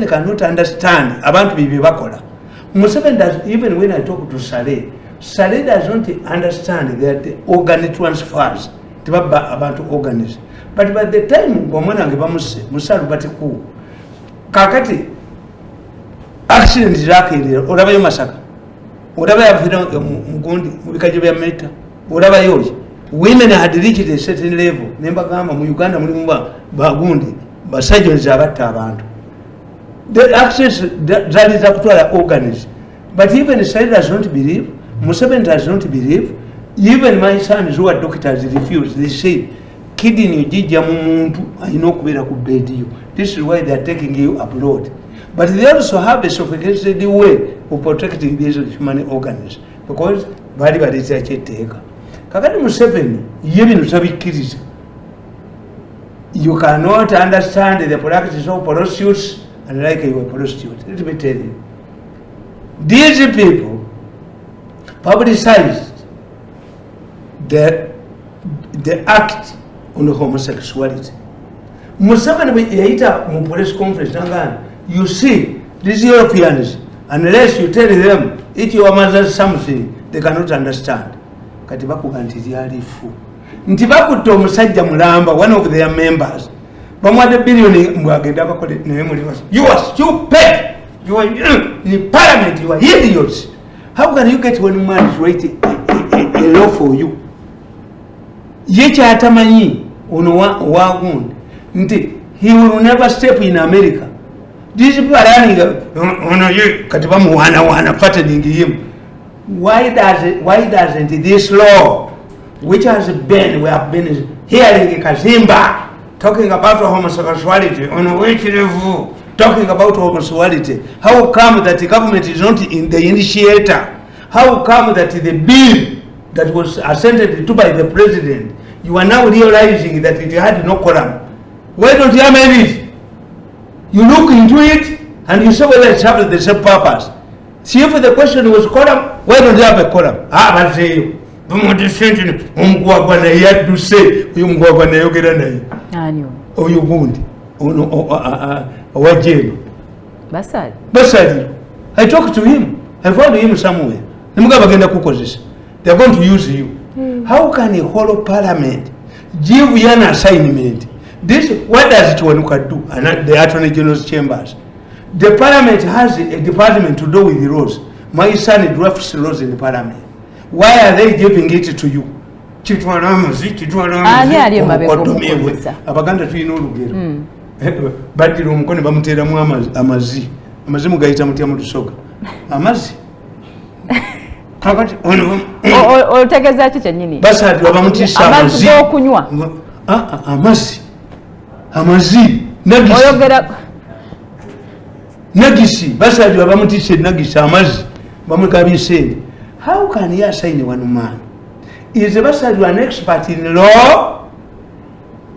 Speaker 2: cannot understand abantu bibi bakola. Museveni does, even when I talk to Saleh does not understand that the organ transfers. About to organize. But by the time Gomonang Bamuse, Musaru Batiku, Kakati, accident is lucky, or whatever you massacre, whatever I've done, Mugundi, Mukajibia Meta, whatever yours. Women had reached a certain level, Nembagama, Uganda, Mumba, Bagundi, Basajo Zabata. The access that is actually organized. But even Saleh does not believe, Museveni does not believe. Even my sons who are doctors refuse. They say, kidney jija mumuntu ayina okubeera ku bed you. This is why they are taking you abroad. But they also have a sophisticated way of protecting these human organs because bali baliteeka. Kakati Museveni ye bino tabikkiriza. You cannot understand the practice of prostitutes and like you are prostitute. Let me tell you. These people publicized the act on homosexuality. Museveni yaita mu press conference nangana, you see these Europeans, unless you tell them eat your mother something, they cannot understand. Kati bakuganti yalifu nti bakutta omusajja mulamba, one of their members bamwadde billioni mbwagenda bakole naye muli wasi. You are stupid, you are in parliament, you are idiots. How can you get one man to write a law for you? Yecha atamanyi ono wagundi nti he will never step in America. These people are running ono ye kati bamuwana fattening him. Why doesn't this law, which has been, we have been hearing Kazimba talking about homosexuality, on which level talking about homosexuality, how come that the government is not in the initiator? How come that the bill that was assented to by the president, you are now realizing that it had no quorum? Why don't you amend it? You look into it and you say whether it serves the same purpose. See, if the question was quorum, why don't you have a quorum? But say you. Basari. I talked to him. I found him somewhere. They are going to use you. How can a whole parliament give you an assignment? This, what does it want to do? And the Attorney General's chambers. The parliament has a department to do with the laws. My son drafts laws in the parliament. Why are they giving it to you? Abaganda tulina olugero badira omukono bamuteeramu amazi mugayita mutya mu lusoga amazi
Speaker 1: otegeeza ki kyennyini
Speaker 2: basaadde bamutiisa amazi
Speaker 1: g'okunywa
Speaker 2: amazi nagisi basaadde bamutiisa nagisi amazi bamugabise. How can he assign one man? Is the Basadu an expert in law?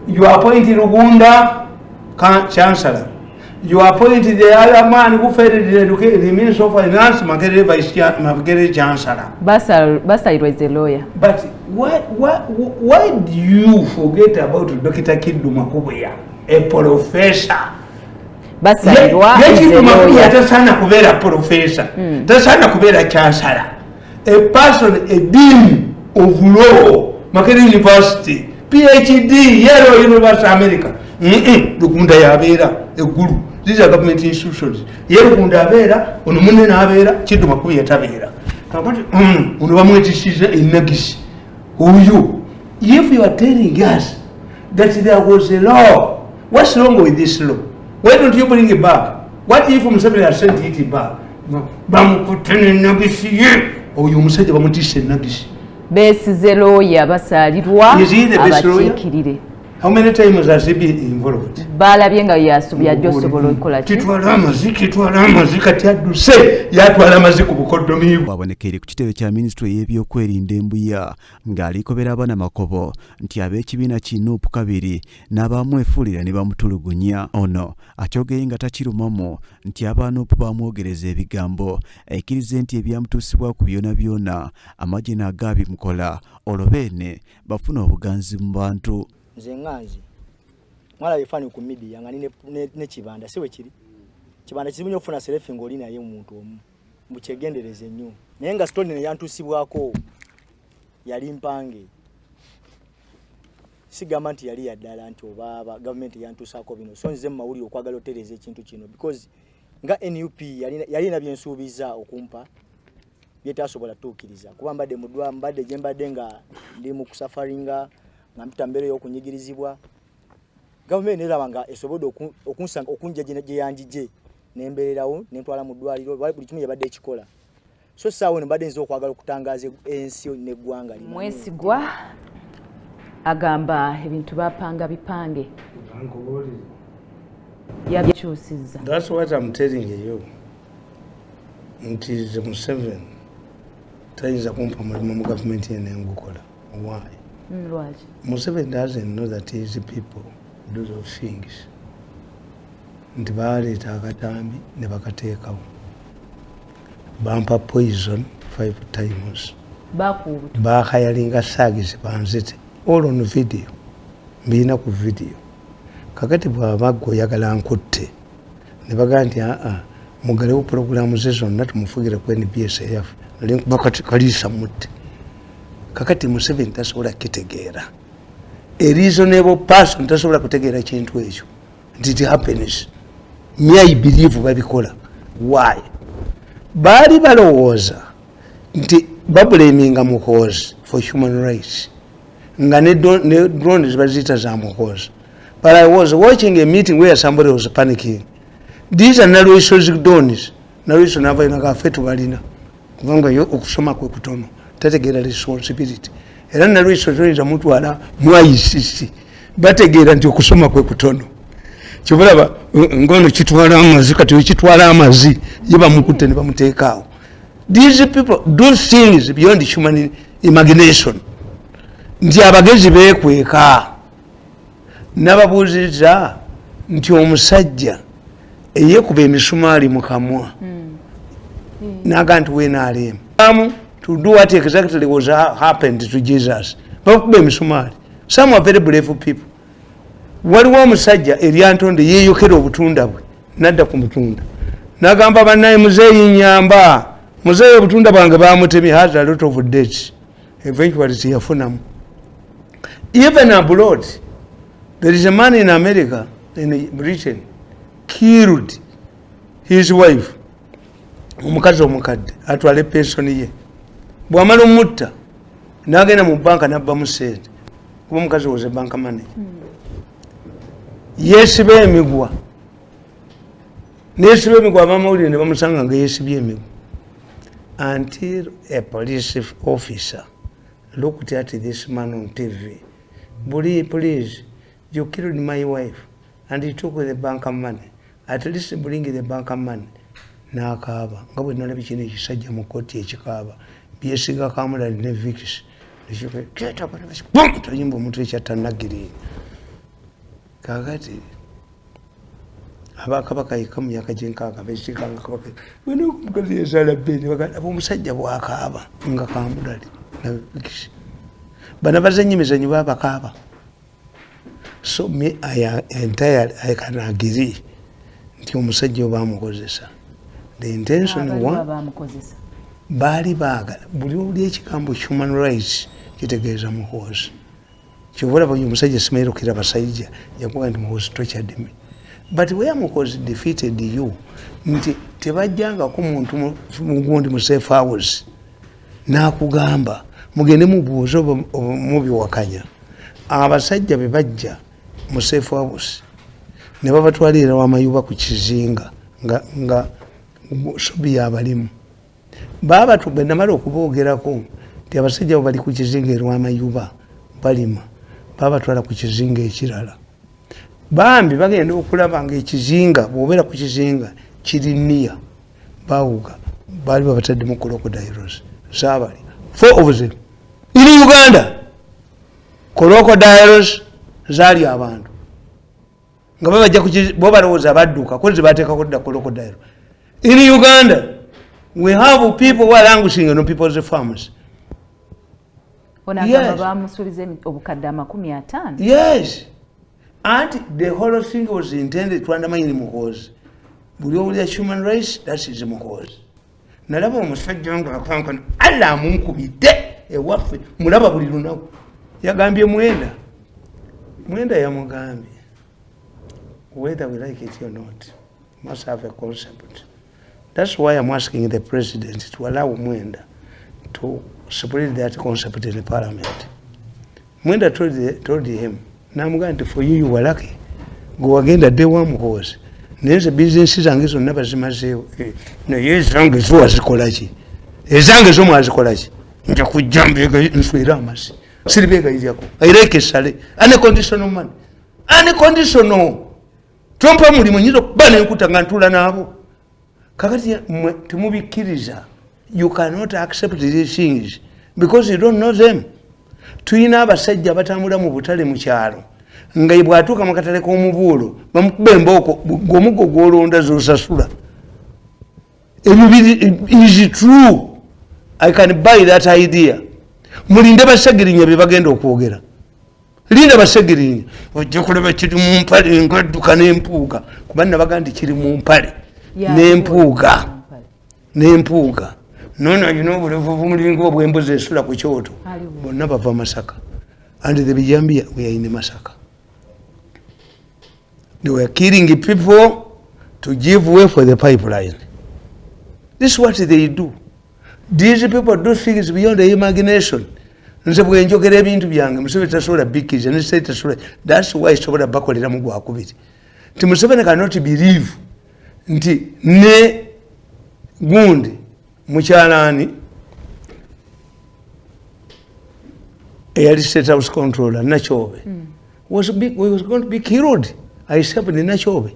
Speaker 2: You appoint Uganda Chancellor. You appoint the other man who fed the Minister of Finance, Makere Vice Chancellor.
Speaker 1: Basadu is a lawyer.
Speaker 2: But why do you forget about Dr. Kindu Makubuya, a professor?
Speaker 1: Basadu is a lawyer.
Speaker 2: Tasana Kubera professor. Tasana Kubera Chancellor. A person, a dean of law, Makere University, PhD, Yale University, America. Lukunda Yavera, a guru. These are government institutions. Yale Lukunda Yavera, Unumune Navera, Chitu Makuya Tavera. Unumamweti in Nagis. Who you? If you are telling us that there was a law. What's wrong with this law? Why don't you bring it back? What if Museveni has sent it back? Bamukutene nagisi ye. Oyo omusajja bamutisse nagisi.
Speaker 1: Beesize looya basalirwa abakiikirire.
Speaker 2: How many times has he been involved?
Speaker 1: Balabye nga yajja osobola okukola ki?
Speaker 2: Kitwala amazzi kati adduse yatwala amazzi ku bukoddomi.
Speaker 3: Wabonekere ku kitebe kya minisitule y'ebyokwerinda embuya ng'alikobera abaana makobo nti ab'ekibiina kinuupu kabiri n'abamwefuulira ne bamutulugunya. Ono akyogeye nga takirumamu nti abaanuupu bamwogereza ebigambo ekkirize nti ebyamutuusibwa ku byonna amagye n'agaabimukola olwo beene bafuna obuganzi mu bantu.
Speaker 4: Nze nganzi mwala bifani ku media nga ne kibanda siwe kiri kibanda kizimunyo ofuna selfie ngoli naye omuntu omu mukyegendereze nnyo naye nga story ne yantusibwako yali mpange sigamba nti yali yaddala nti oba government yantusako bino so nze mawuli okwagala otereza ekintu kino because nga NUP yali na byensuubiza okumpa byetasobola tuukiriza kuba mbadde mudwa mbadde jembadde nga ndi mu kusafaringa na mtambere y'okunyigirizibwa government neraba nga esobodde okunsanga okunja gye yanjije nembererawo nentwala mu ddwaliro buli kimu yabadde ekikola so saawe ne mbadde nzo okwagala okutangaza ensi n'eggwanga lino.
Speaker 1: Mwesigwa agamba ebintu bapanga bipange yabyusiza.
Speaker 2: That's what I'm telling you. Nti Museveni tayinza kumpa mulimu mu government yenengukola. Why? Museveni doesn't know that his people do those things. Nti baleeta akatambi ne bakateekawo. Bampa poison 5 times. Bakayalinga saagisi banzite. All on video. Mbina ku video. Kakati bw'abaggo oyagala nkutte. Ne bagaa nti mugalewo puroguramu ze zonna tumufugira ku NBSAF. Bakaliisa mutte. Kakati Museveni tasobola kitegeera. A reasonable person tasobola kutegeera kintu ekyo. It happens. Me I believe babikola. Why? Bali balowooza nti babulaminga Muhoozi for human rights. Nga ne drones bazita za Muhoozi. But I was watching a meeting where somebody was panicking. These are narrow-issues drones. Narrow-issues nava inagafetu balina. Kubanga yo okusoma kwe kutono. Tategeera responsibility. Era narrow-issues zoyinza mutwala mwayisisi. Bategeera nti okusoma kwe kutono. Kyobulaba ngono kitwala amazzi kati kitwala amazzi yiba mukutte ne bamuteekaawo. These people do things beyond human imagination. Nti abagezi beekweka. Nababuuziza nti omusajja eyekuba emisumaali mu kamwa. Naga nti weenaalemu. To do what exactly was happened to Jesus. Bakuba emisumaali. Some are very brave people. Waliwo omusajja eryantonde yeeyokera obutunda bwe nadda ku mutunda n'agamba bannaye muzeeyi nyamba muzeeyi obutunda bwange baamutemye has a lot of debts eventually siyafunamu. Even abroad there is a man in America in Britain killed his wife omukazi omukadde atwale pensioni ye bw'amala omutta n'agenda mu banka n'abbamu sente kuba omukazi was a bank manager. Yesibe emigwa. Nesibe emigwa abamawulire ne bamusanga nga yesibye emigwa. Until a police officer looked at this man on TV. Please, you killed my wife and you took the bank money. At least bring the bank money. N'akaaba. Nga bwe nalaba kino ekisajja mu kkooti ekikaaba. Byesiga kamula ne Vicks. Nekyo tayimba omuntu ekyatanagiriye. Kakati abakabaka ikamu yakajenkaka besikanga kabaka bino mukazi yasala bene bakati omusajja bwakaaba nga kamudali na Vicks bana bazanyi mizanyi babakaaba. So me I can agree nti omusajja obamukozesa the intention was bali baagala buli ekigambo human rights kitegeeza Muhoozi. Kyobula bwe omusajja simairukira basajja yakuba nti Muhoozi tortured me. But where Muhoozi defeated you nti tebajjanga ku muntu mugundi mu safe house n'akugamba mugende mubuuze mubiwakanya abasajja be bajja mu safe house ne babatwalira w'amayuba ku kizinga nga sobi abalimu baba tugenda namala okuboogerako nti abasajja bali ku kizinga erw'amayuba balima baba twala ku kizinga ekirala bambi bagenda okulaba nga ekizinga bw'obeera ku kizinga kiri niya bawuga bali babatadde mu crocodiles saabali 4 of them in Uganda crocodiles zaali abantu nga babajja bo balowooza badduka kozi bateeka kudda crocodile. In Uganda we have people who are languishing on people's farms.
Speaker 1: Yes.
Speaker 2: Yes. And the whole thing was intended to undermine the Muhoz. Buli owulira human rights, that is the Muhoz. Nalaba omusajja nga akankana alla amunkubidde ewaffe mulaba buli lunaku yagambye mwenda yamugambye whether we like it or not must have a concept. That's why I'm asking the president to allow Mwenda to spread that concept in the parliament. Mwenda told him, namugambye for you were lucky. Go again the day one was. Nenze business zange zonna bazimazeewo. Naye ezange zo wazikola ki? Ezange zo mwazikola ki? Nja kujja mbega nswera amasi. Siribega iryako. Aireke sale. Unconditional money. Unconditional. Trumpa mulimu nyizo bana nkutanga ntula nabo. Kakati tumubikiriza. You cannot accept these things because you don't know them. Tuyina abasajja batambula mu butale mu kyalo. Nga ibwatuka mu katale k'omubuulo bamukube emboko gwomugo gwolonda zosasula. Is true. I can buy that idea. Mulinde basagirinya bye bagenda okwogera. Linda basagirinya. Ojja kulaba kiri mu mpale ngadduka n'empuuga. Kubanna bagandi kiri mu mpale n'empuuga. N'empuuga. Nono alina obulevu bumulingo obw'embuzi esula ku kyoto. Bonna bava Masaka. And the Bijambia we are in Masaka. They were killing people to give way for the pipeline. This is what they do. These people do things beyond the imagination. Nze bwenjogera ebintu byange Museveni tasobola bikiza ne state tasobola. That's why sobola bakolera mu gwakubiri. Nti Museveni cannot believe nti ne gundi mukyalani eyali state house controller Nachobe was going to be killed. I said in Nachobe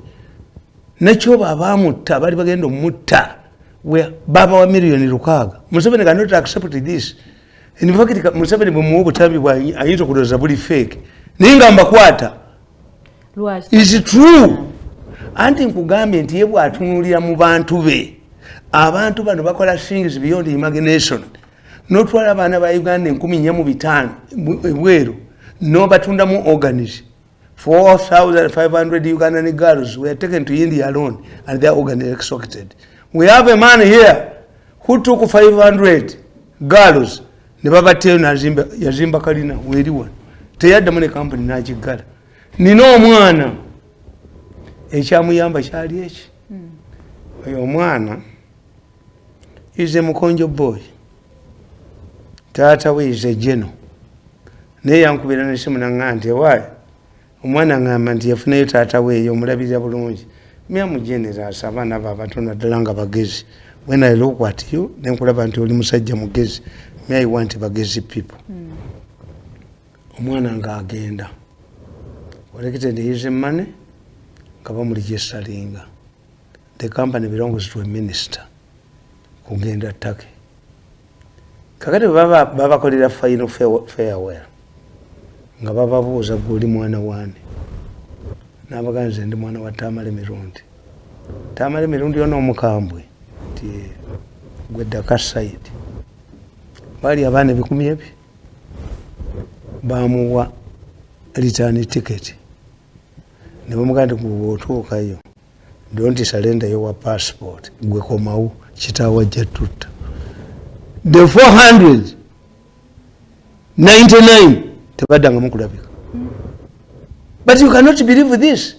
Speaker 2: abamutta bali bagenda mutta we baba wa million rukaga. Museveni cannot accept this. In fact Museveni bwe obutambi bwa ayito kudoza buli fake ninga mbakwata is true. Anti nkugambye nti yebwe atunulira mu bantu be abantu bano bakola things beyond imagination. Notwala abaana ba Uganda 145 ebweru no batunda mu organs. 4,500 Ugandan girls were taken to India alone and their organs extracted. We have a man here who took 500 girls ne babateyo yazimba kalina weriwa teyadda mu ne company n'akigala. Nina omwana ekyamuyamba kyali eki oyo omwana is a mukonjo boy. Taata we is a general. Naye yankubira n'essimu n'aŋŋamba nti ewaayi omwana ngamba nti yafunayo taata we omulabirira bulungi. Myamujenerous abaana bo abatono ddala nga bagezi. When I look at you nenkulaba nti oli musajja mugezi. May I want bagezi people. Omwana nga agenda collected his money nga bamuregisteringa. The company belongs to a minister. Kugenda Turkey. Kakati babakolera final farewell. Nga bababuuza guli mwana wani. Nabaganze ndi mwana wa Tamale Mirundi. Tamale Mirundi ono omukambwe. Ti gwedda kasayidi. Bali abaana 10 bamuwa return ticket. Ne bamuganda ku otuukayo. Don't surrender your passport. Gwe komawo kitawa jatutta. The 499 tebadanga mukulabika. But you cannot believe this.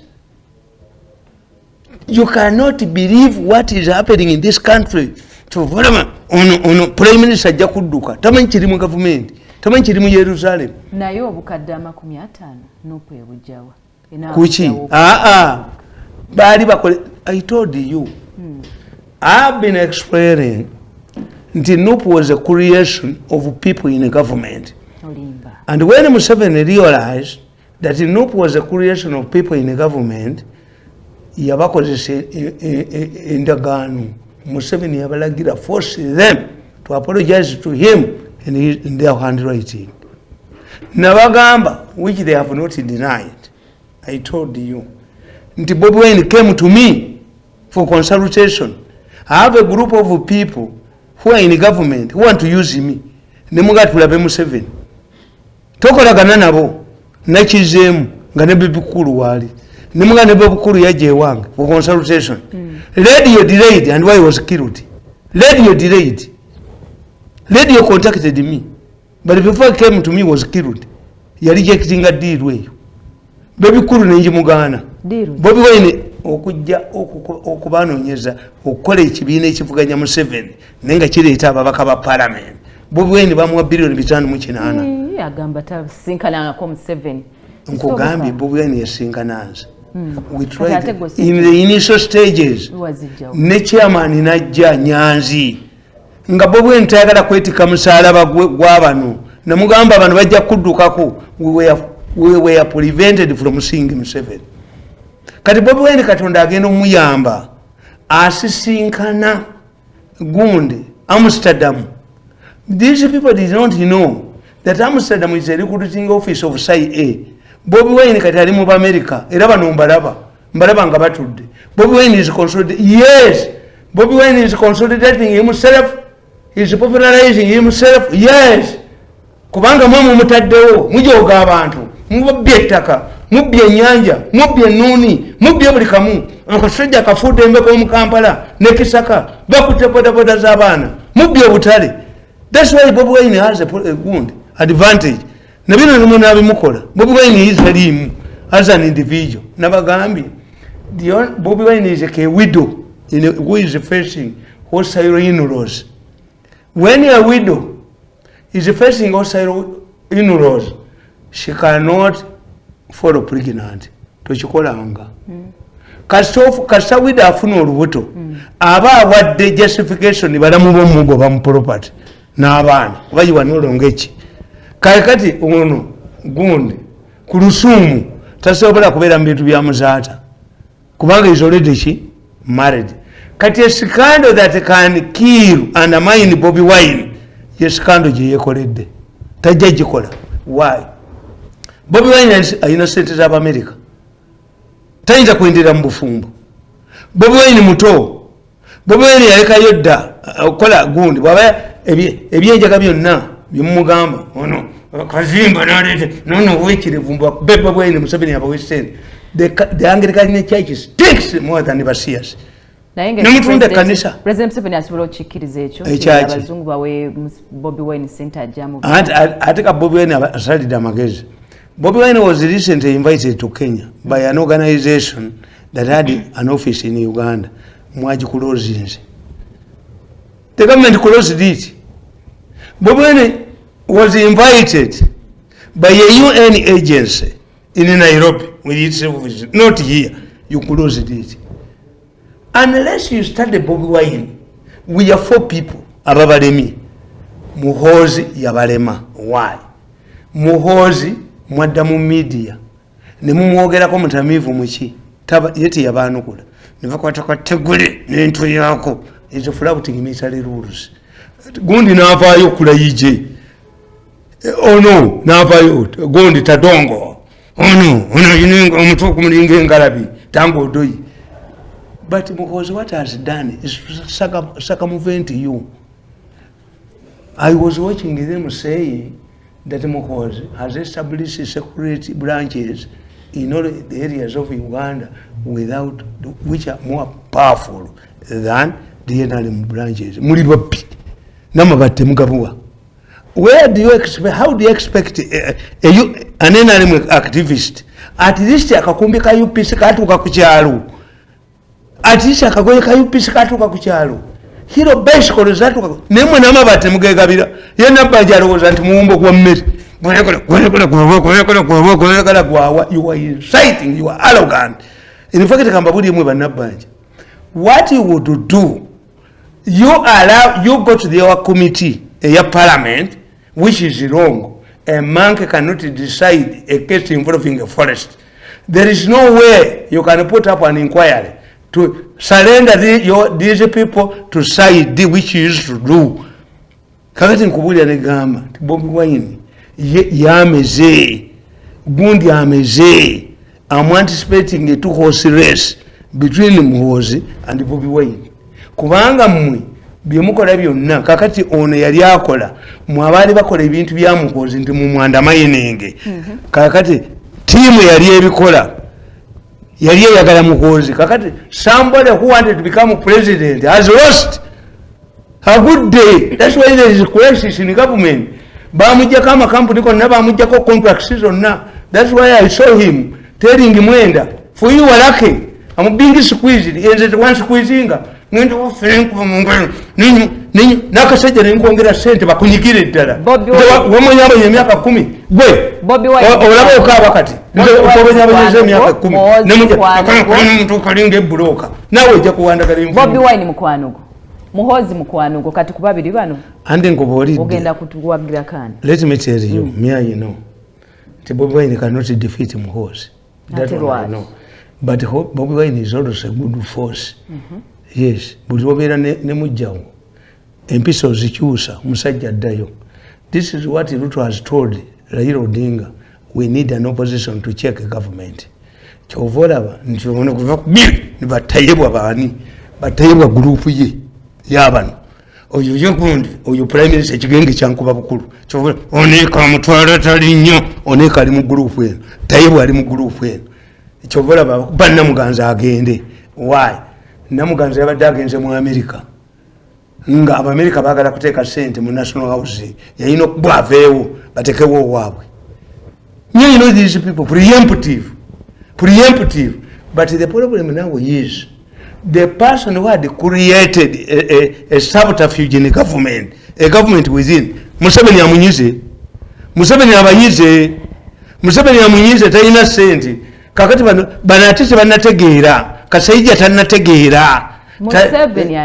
Speaker 2: You cannot believe what is happening in this country. To on Prime Minister Jakudduka tamanyi kiri mu government tamanyi kiri mu Yerusalemu
Speaker 1: naye obukadde 50 Nuupu ebujjawa
Speaker 2: kuki baali bakole. I told you I've been explaining nti Nuupu was a creation of people in a government. And when Museveni realized that Nuupu was a creation of people in a government, yabakozesa endagaano. Museveni yabalagira force them to apologize to him in their handwriting. Nabagamba, which they have not denied. I told you. Nti Bobi Wine came to me for consultation. I have a group of people who are in government who want to use me. Nemuga tulabe Museveni. Tokolagana nabo nakizemu nga ne bibikulu wali. Nemuga ne bibikulu yaje wange for consultation. Radio delayed and why he was killed. Radio delayed. Radio contacted me. But before he came to me was killed. He rejecting a deal way. Baby kuru nenji mugana. Bobi Wine okujja okubanonyeza okukola ekibiina ekivuganya Museveni nenga kireeta ababaka ba parliament. Bobi Wine bamuwa bilioni 5.8.
Speaker 1: Agamba tasinkana ko Museveni.
Speaker 2: Nkugambye Bobi Wine yasinkananza. We tried in the initial stages. Ne chairman najja Nyanzi. Nga Bobi Wine tayagala kwetika musalaba gw'abano. Namugamba abantu bajja kuddukako. We were prevented from seeing Museveni. Kati Bobi Wine Katonda agenda omuyamba asisinkana Gundi Amsterdam. These people did not know that Amsterdam is a recruiting office of CIA. Bobi Wine kati ali mu America era bano mbalaba nga batudde. Bobi Wine is consolidating. Yes, Bobi Wine is consolidating himself. He is popularizing himself. Yes, kubanga mwe mutaddewo mujoga abantu mubbye ettaka mubbye ennyanja mubbye ennuuni mubbye buli kamu akasajja kafuudde embeko mu Kampala ne Kisaka bakutte bodaboda z'abaana mubbye obutale. That's why Bobi Wine has a good advantage. Nabino numu nabimukola. Bobi Wine is him as an individual. Nabagambye Bobi Wine is a widow who is facing hostile in-laws. When a widow is facing hostile in-laws, she cannot fall pregnant. Tochikolanga. Kasita widow afuna olubuto aba awadde justification balamu bomugo bamu property n'abaana bayiwa nolongechi. Kati ono Gundi ku Lusuumu tasobola kubeera mu bintu bya muzaata kubanga is already married. Kati a scandal that can kill and undermine Bobi Wine ye scandal gye yekoledde tajja gikola. Why? Bobi Wine ayina sente z'Amerika tayinza kwenderera mu bufumbo. Bobi Wine muto. Bobi Wine yalekayo dda okukola Gundi bwaba ebyenjaga byonna byemugamba ono kazimba nalete nono wekirevu Bobi Wine Museveni abawe sente. The Anglican Church stinks more than Basias. Namutunda kanisa
Speaker 1: President Museveni asobola okukikkiriza ekyo abazungu bawe Bobi Wine center ajamu
Speaker 2: ate ka Bobi Wine asalidde amagezi. Bobi Wine was recently invited to Kenya by an organization that had an office in Uganda. Mwaji closed. The government closed it. Bobi Wine was invited by a UN agency in Nairobi with its office, not here. You closed it. Unless you study Bobi Wine, we are 4 people. Ababalemi. Muhozi yabalema. Why? Muhozi mwadda mu media. Ne mumwogerako mutamivu muki. Yeti yabanukula. Nivakwata kategule n'ento yako. Is flouting military rules. Gundi n'avaayo okula yije. Oh no, n'avaayo. Gundi tadongo. Oh no, yininga omutu okumulinga engalabi. Tango odoyi. But because what has done is circumvent you. I was watching them saying that Muhozi has established security branches in all the areas of Uganda without which are more powerful than the NRM branches. Mulibapi. Namabate Mugabuwa. Where do you expect, how do you expect an NRM activist at least akakumbika UPC katuka ku kyalo? At least akagoye ka UPC katuka ku kyalo. hero bicycle zatuka nemwe namabate mugegabira ye nabanja alowooza nti muwumbo gwa mmere you are inciting, you are arrogant. In fact kamba buli mwe banabanja, what you would do, you go to the committee a parliament, which is wrong. A monkey cannot decide a case involving a forest. There is no way you can put up an inquiry to surrender these people to side which you used to do. Kakati nkubuli anegamba Bobi Wine yameze gundi ameze. I'm anticipating a 2-horse race between Muhoozi and Bobi Wine. Kubanga mmwe byemukola byonna kakati ono yali akola mu abaali bakola ebintu bya Muhoozi nti mu mwanda mayininge. Kakati tiimu yali ebikola yali eyagala Muhoozi. Kakati somebody who wanted to become president has lost a good day. That's why there is a crisis in government. Bamujjako amakampuni konna bamujjako contracts zonna. That's why I saw him telling Mwenda, for you are lucky. I'm being squeezed. Yenze one squeezinga. Ngendo ofenku mungalo. Ninyi nakasajja n'enkwongera sente bakunyikire ddala. Wamonyabo emyaka 10. Gwe.
Speaker 1: Bobi Wine.
Speaker 2: Olaba okaba kati. Okobonyabo emyaka 10. Nemujja muntu kalinga ebbuloka. Nawe ojja kuwandagala enfu.
Speaker 1: Bobi Wine mukwanugo. Muhoozi mukwanugo kati kubabiri bano.
Speaker 2: Andi ngobolidde.
Speaker 1: Ogenda kutuwagira kani.
Speaker 2: Let me tell you, me know. Bobi Wine cannot defeat Muhoozi. That one I know. But Bobi Wine is also a good force. Yes. Buli obeera ne mujjawo. Empiso zikyusa musajja addayo. This is what Ruto has told Raila Odinga. We need an opposition to check the government. Kyova olaba nti ono kuva ku biri ne batayibwa baani. Batayibwa gurupu ye y'abano. Oyo yogundi oyo prime minister ekigenge kyankuba bukulu. Kyova oneeka mutwala tali nnyo. Oneeka ali mu gurupu eno. Tayibwa ali mu gurupu eno. Kyova olaba banna muganza agende. Why? Namuganza yabadde agenze mu America. Nga Abamerika baagala kuteeka sente mu National House. Yalina okuba aveewo batekewo owaabwe. You know these people, preemptive. But the problem now is the person who had created a subterfuge in the government, a government within. Museveni amunyize talina sente. Kakati banatese banategeera. Kasaija tannategeera.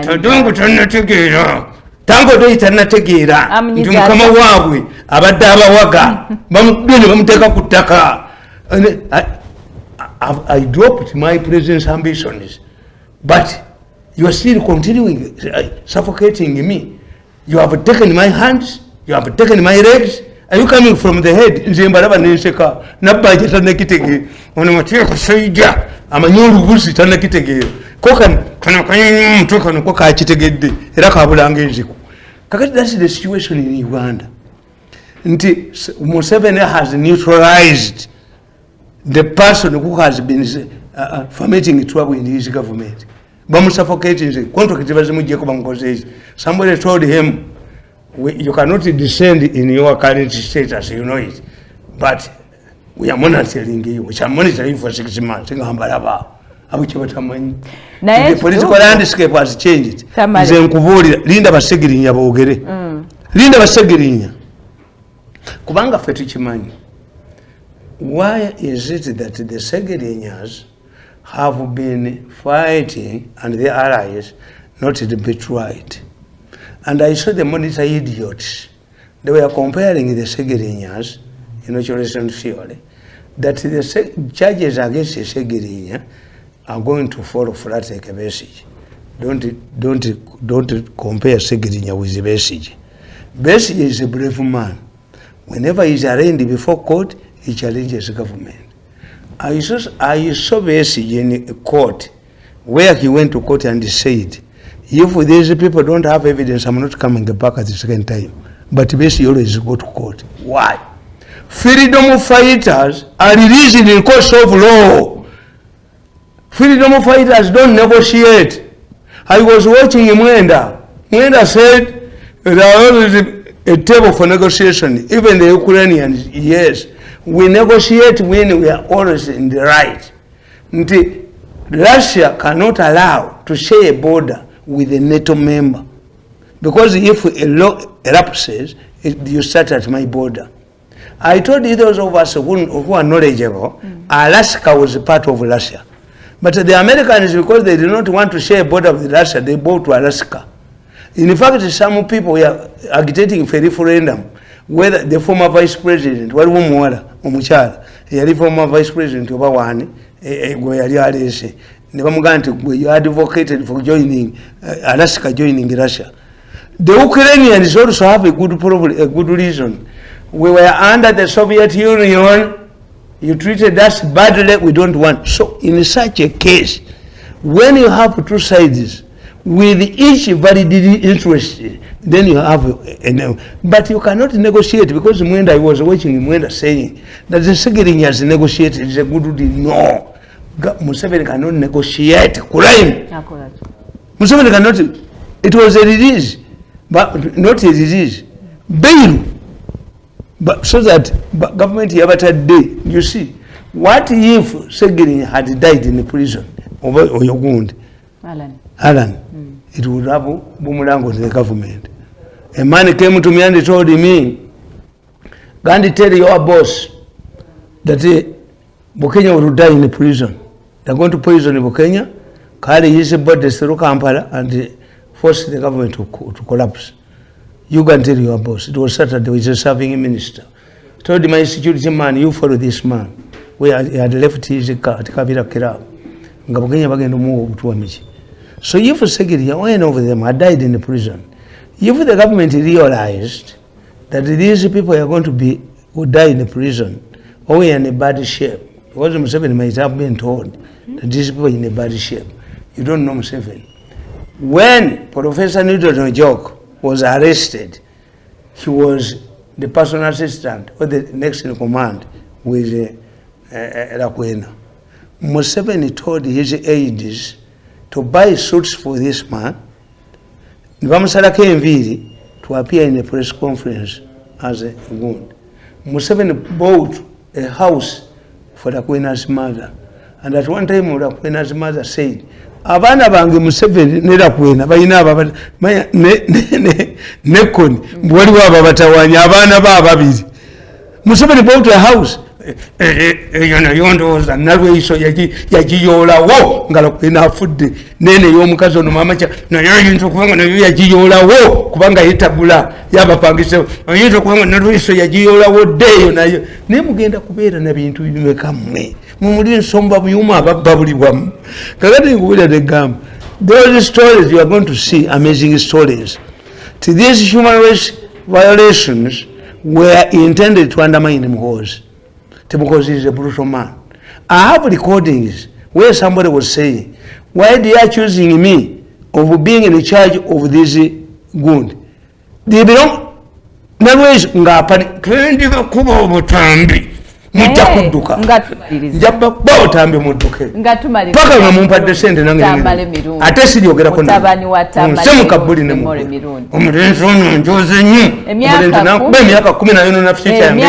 Speaker 2: Tadongo tannategeera. Tango doi tannategeera. Nti mukama waabwe abadde abawaga. Bamugende bamuteeka ku ttaka. I dropped my presence ambitions. But you are still continuing suffocating me. You have taken my hands. You have taken my legs. Are you coming from the head? Nze mbalaba nenseka. Nabbanja tannakitegeera. Ono mateeka saija. Amanyolu busi tannakitegeera. Kano kanyumu kano ko kakitegedde era kabulanga enziku. Kakati that's the situation in Uganda. Nti Museveni has neutralized the person who has been fomenting trouble in his government. Bamusuffocating the contract bazimujjeko bamukozeeki. Somebody told him, you cannot descend in your current status, you know it. But we are monitoring you. We are monitoring for 6 months. The political landscape has changed. Nze nkubuulira linda basegirinya boogere. Linda basegirinya. Kubanga ffe tukimanyi. Why is it that the Segirinyas have been fighting and the allies not to be tried? And I saw the monitor idiots. They were comparing the Segirinyas in Operation Fiore, that the charges against the Segirinya are going to fall flat like a message. Don't compare Segirinya with the message. Besigye is a brave man. Whenever he is arraigned before court, he challenges the government. I saw Besigye in a court where he went to court and said, if these people don't have evidence, I'm not coming back at the second time. But Besigye always go to court. Why? Freedom fighters are released in the course of law. Freedom fighters don't negotiate. I was watching Mwenda. Mwenda said there was a table for negotiation. Even the Ukrainians, yes, we negotiate when we are always in the right. Russia cannot allow to share a border with a NATO member. Because if a law elapses, you start at my border. I told you those of us who are knowledgeable, Alaska was a part of Russia. But the Americans, because they did not want to share a border with Russia, they bought to Alaska. In fact, some people were agitating for a referendum whether the former vice president, the former vice president of Awani, aleese, you advocated for joining Alaska, joining Russia. The Ukrainians also have a good reason. We were under the Soviet Union. You treated us badly. We don't want. So in such a case, when you have two sides with each valid interest, then you have but you cannot negotiate, because Mwenda, I was watching Mwenda saying that the Segering has negotiated is a good deal. No, Museveni cannot negotiate crime. Museveni cannot. It was a release, but not a disease. Bail. But so that government have day. You see, what if Segering had died in the prison over Oyogund? Alan. It would have boomerang to the government. A man came to me and told me, Gandhi, tell your boss that Bukenya will die in the prison. They're going to poison Bukenya, carry his body through Kampala, and force the government to collapse. You can tell your boss. It was Saturday, with a serving minister. Told my security man, you follow this man. Where he had left his car at Kabila Kirab. So if Segiri, one of them had died in the prison, if the government realized that these people are going to who die in the prison, or in a bad shape, because Museveni might have been told that these people are in a bad shape. You don't know Museveni. When Professor Newton Ojok was arrested, he was the personal assistant or the next in command with Rakwena. Museveni told his aides to buy suits for this man, to appear in a press conference as a wound. Museveni bought a house for Rakwena's mother. And at one time, Rakwena's mother said, Abana bange Museveni ne Rakwena bayina aba nekoni bwali waba batawanya abana babiri. Museveni bought a house. Yondoza nalweyiso yagiyoolawo nga Rakwena afudde nene y'omukazi ono mamacha naye ayinza okubanga nayo yagiyoolawo kubanga yetabula yabapangisa ayinza okubanga nalweyiso yagiyoolawo ddeeyo nayo naye mugenda kubeera na bintu bimekammwe mumuli ensomba buyuma ababba buli bwamu kakati nkubulira negamba those stories you are going to see amazing stories. These human rights violations were intended to undermine Muhoozi because he's a brutal man. I have recordings where somebody was saying, why they are choosing me of being in charge of this goon? They belong nalways ngapani kendi bakuba obutambi mutakuduka njaba botambi muduke paka ngamumpadde sente nange ate sijogera ko semu kabuli ne omulenzi ono njoze nnyo omulenzi nakuba emyaka 10 nayo nafukicha yange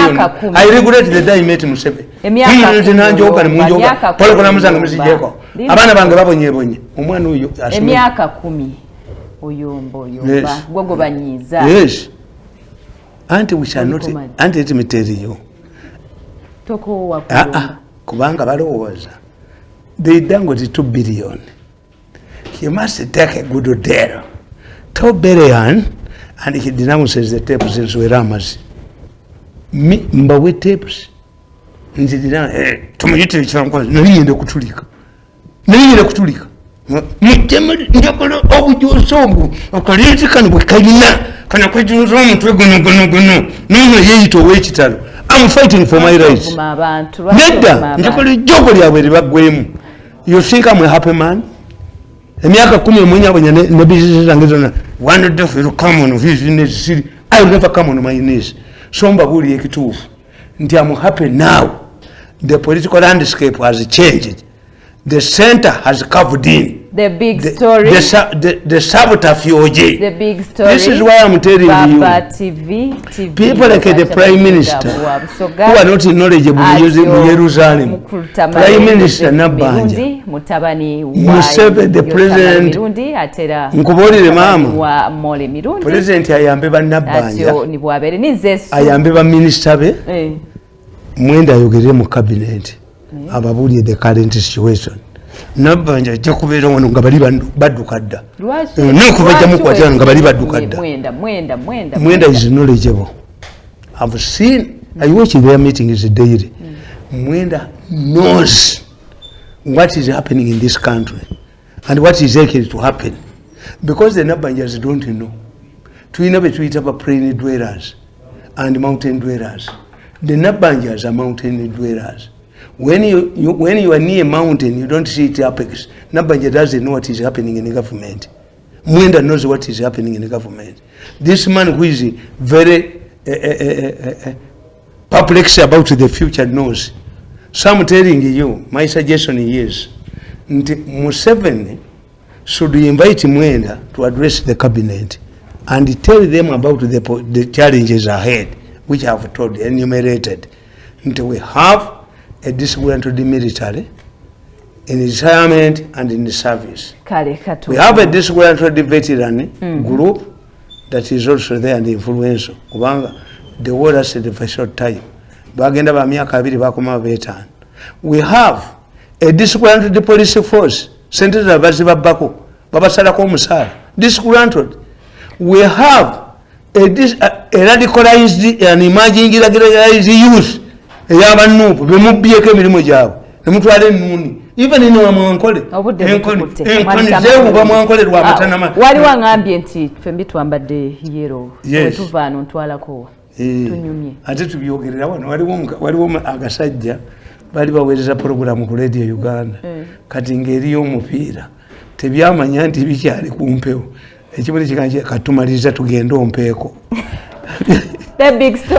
Speaker 2: I regret the day I met Museveni omulenzi nanjoka ne munjoka pole kona muzange musijeko abana bange babonyebonye omwana oyo
Speaker 1: emyaka 10 oyombo gwogo banyiza.
Speaker 2: Yes. Anti we shall not anti let me tell you
Speaker 1: toko wakulumba
Speaker 2: kubanga balowooza they dangote 2 billion. He must take a good deal. 2 billion and he denounces the tapes in Sweramas. Mbawe tapes nzi tumuyite ekirango naliyende kutulika mutemeli njagala obujosombu akaleeti kano bwe kalina kana kwejuza omutwe guno nono yeeyita ow'ekitalo. I'm fighting for my rights. Nedda njagala ejjogo lyabwe libaggwemu. You think I'm a happy man? Emyaka 10 omwenyabonya ne business zange zonna one day will come on business city. I will never come on my knees. So mbabuli ekituufu nti I'm happy now. The political landscape has changed. The center has carved in.
Speaker 1: The big story.
Speaker 2: The subterfuge.
Speaker 1: The big story.
Speaker 2: This is why I'm telling
Speaker 1: Baba
Speaker 2: you.
Speaker 1: TV.
Speaker 2: People like the Prime Minister who are not knowledgeable in Jerusalem. Prime Minister Nabanja. Museveni, the President. Nkubolire mama. President ayambe Nabanja. Ayambe ba minister be. Mwenda ayogere mu cabinet. Ababulire the current situation. Nabanja ajja kubeera wano nga bali baddukadda nokubajjamu kwatira nga bali baddukadda. Mwenda is knowledgeable. I've seen, I watch their meetings daily. Mwenda knows what is happening in this country and what is likely to happen, because the Nabanjas don't know. Tuyina be tuyita ba plain dwellers and mountain dwellers. The Nabanjas are mountain dwellers. When you are near a mountain, you don't see it apex. Nabanja doesn't know what is happening in the government. Mwenda knows what is happening in the government. This man who is very perplexed about the future knows. So I'm telling you, my suggestion is, Museveni should invite Mwenda to address the cabinet and tell them about the challenges ahead, which I have told, enumerated. Until we have a disgruntled military in retirement and in the service. We have a disgruntled veteran group that is also there and influential. The war has said for a short time. We have a disgruntled police force centered at Bako, Babasalako Musara. Disgruntled. We have a radicalized and emerging radicalized youth. Yabanupu bemubyeko emirimu gyabwe nemutwala ennuni even ino wamwankole enkoni bamwankole lwamutanama
Speaker 1: wali wangambye nti fembi twambadde yero tuvaano ntwalako tunyumye
Speaker 2: ate tubyogerera wano waliwo agasajja bali baweereza programu ku radio Uganda kati ng'eriyo omupiira tebyamanya nti bikyali ku mpewo ekibuli kikanje katumaliriza tugende ompeeko.
Speaker 1: The big story.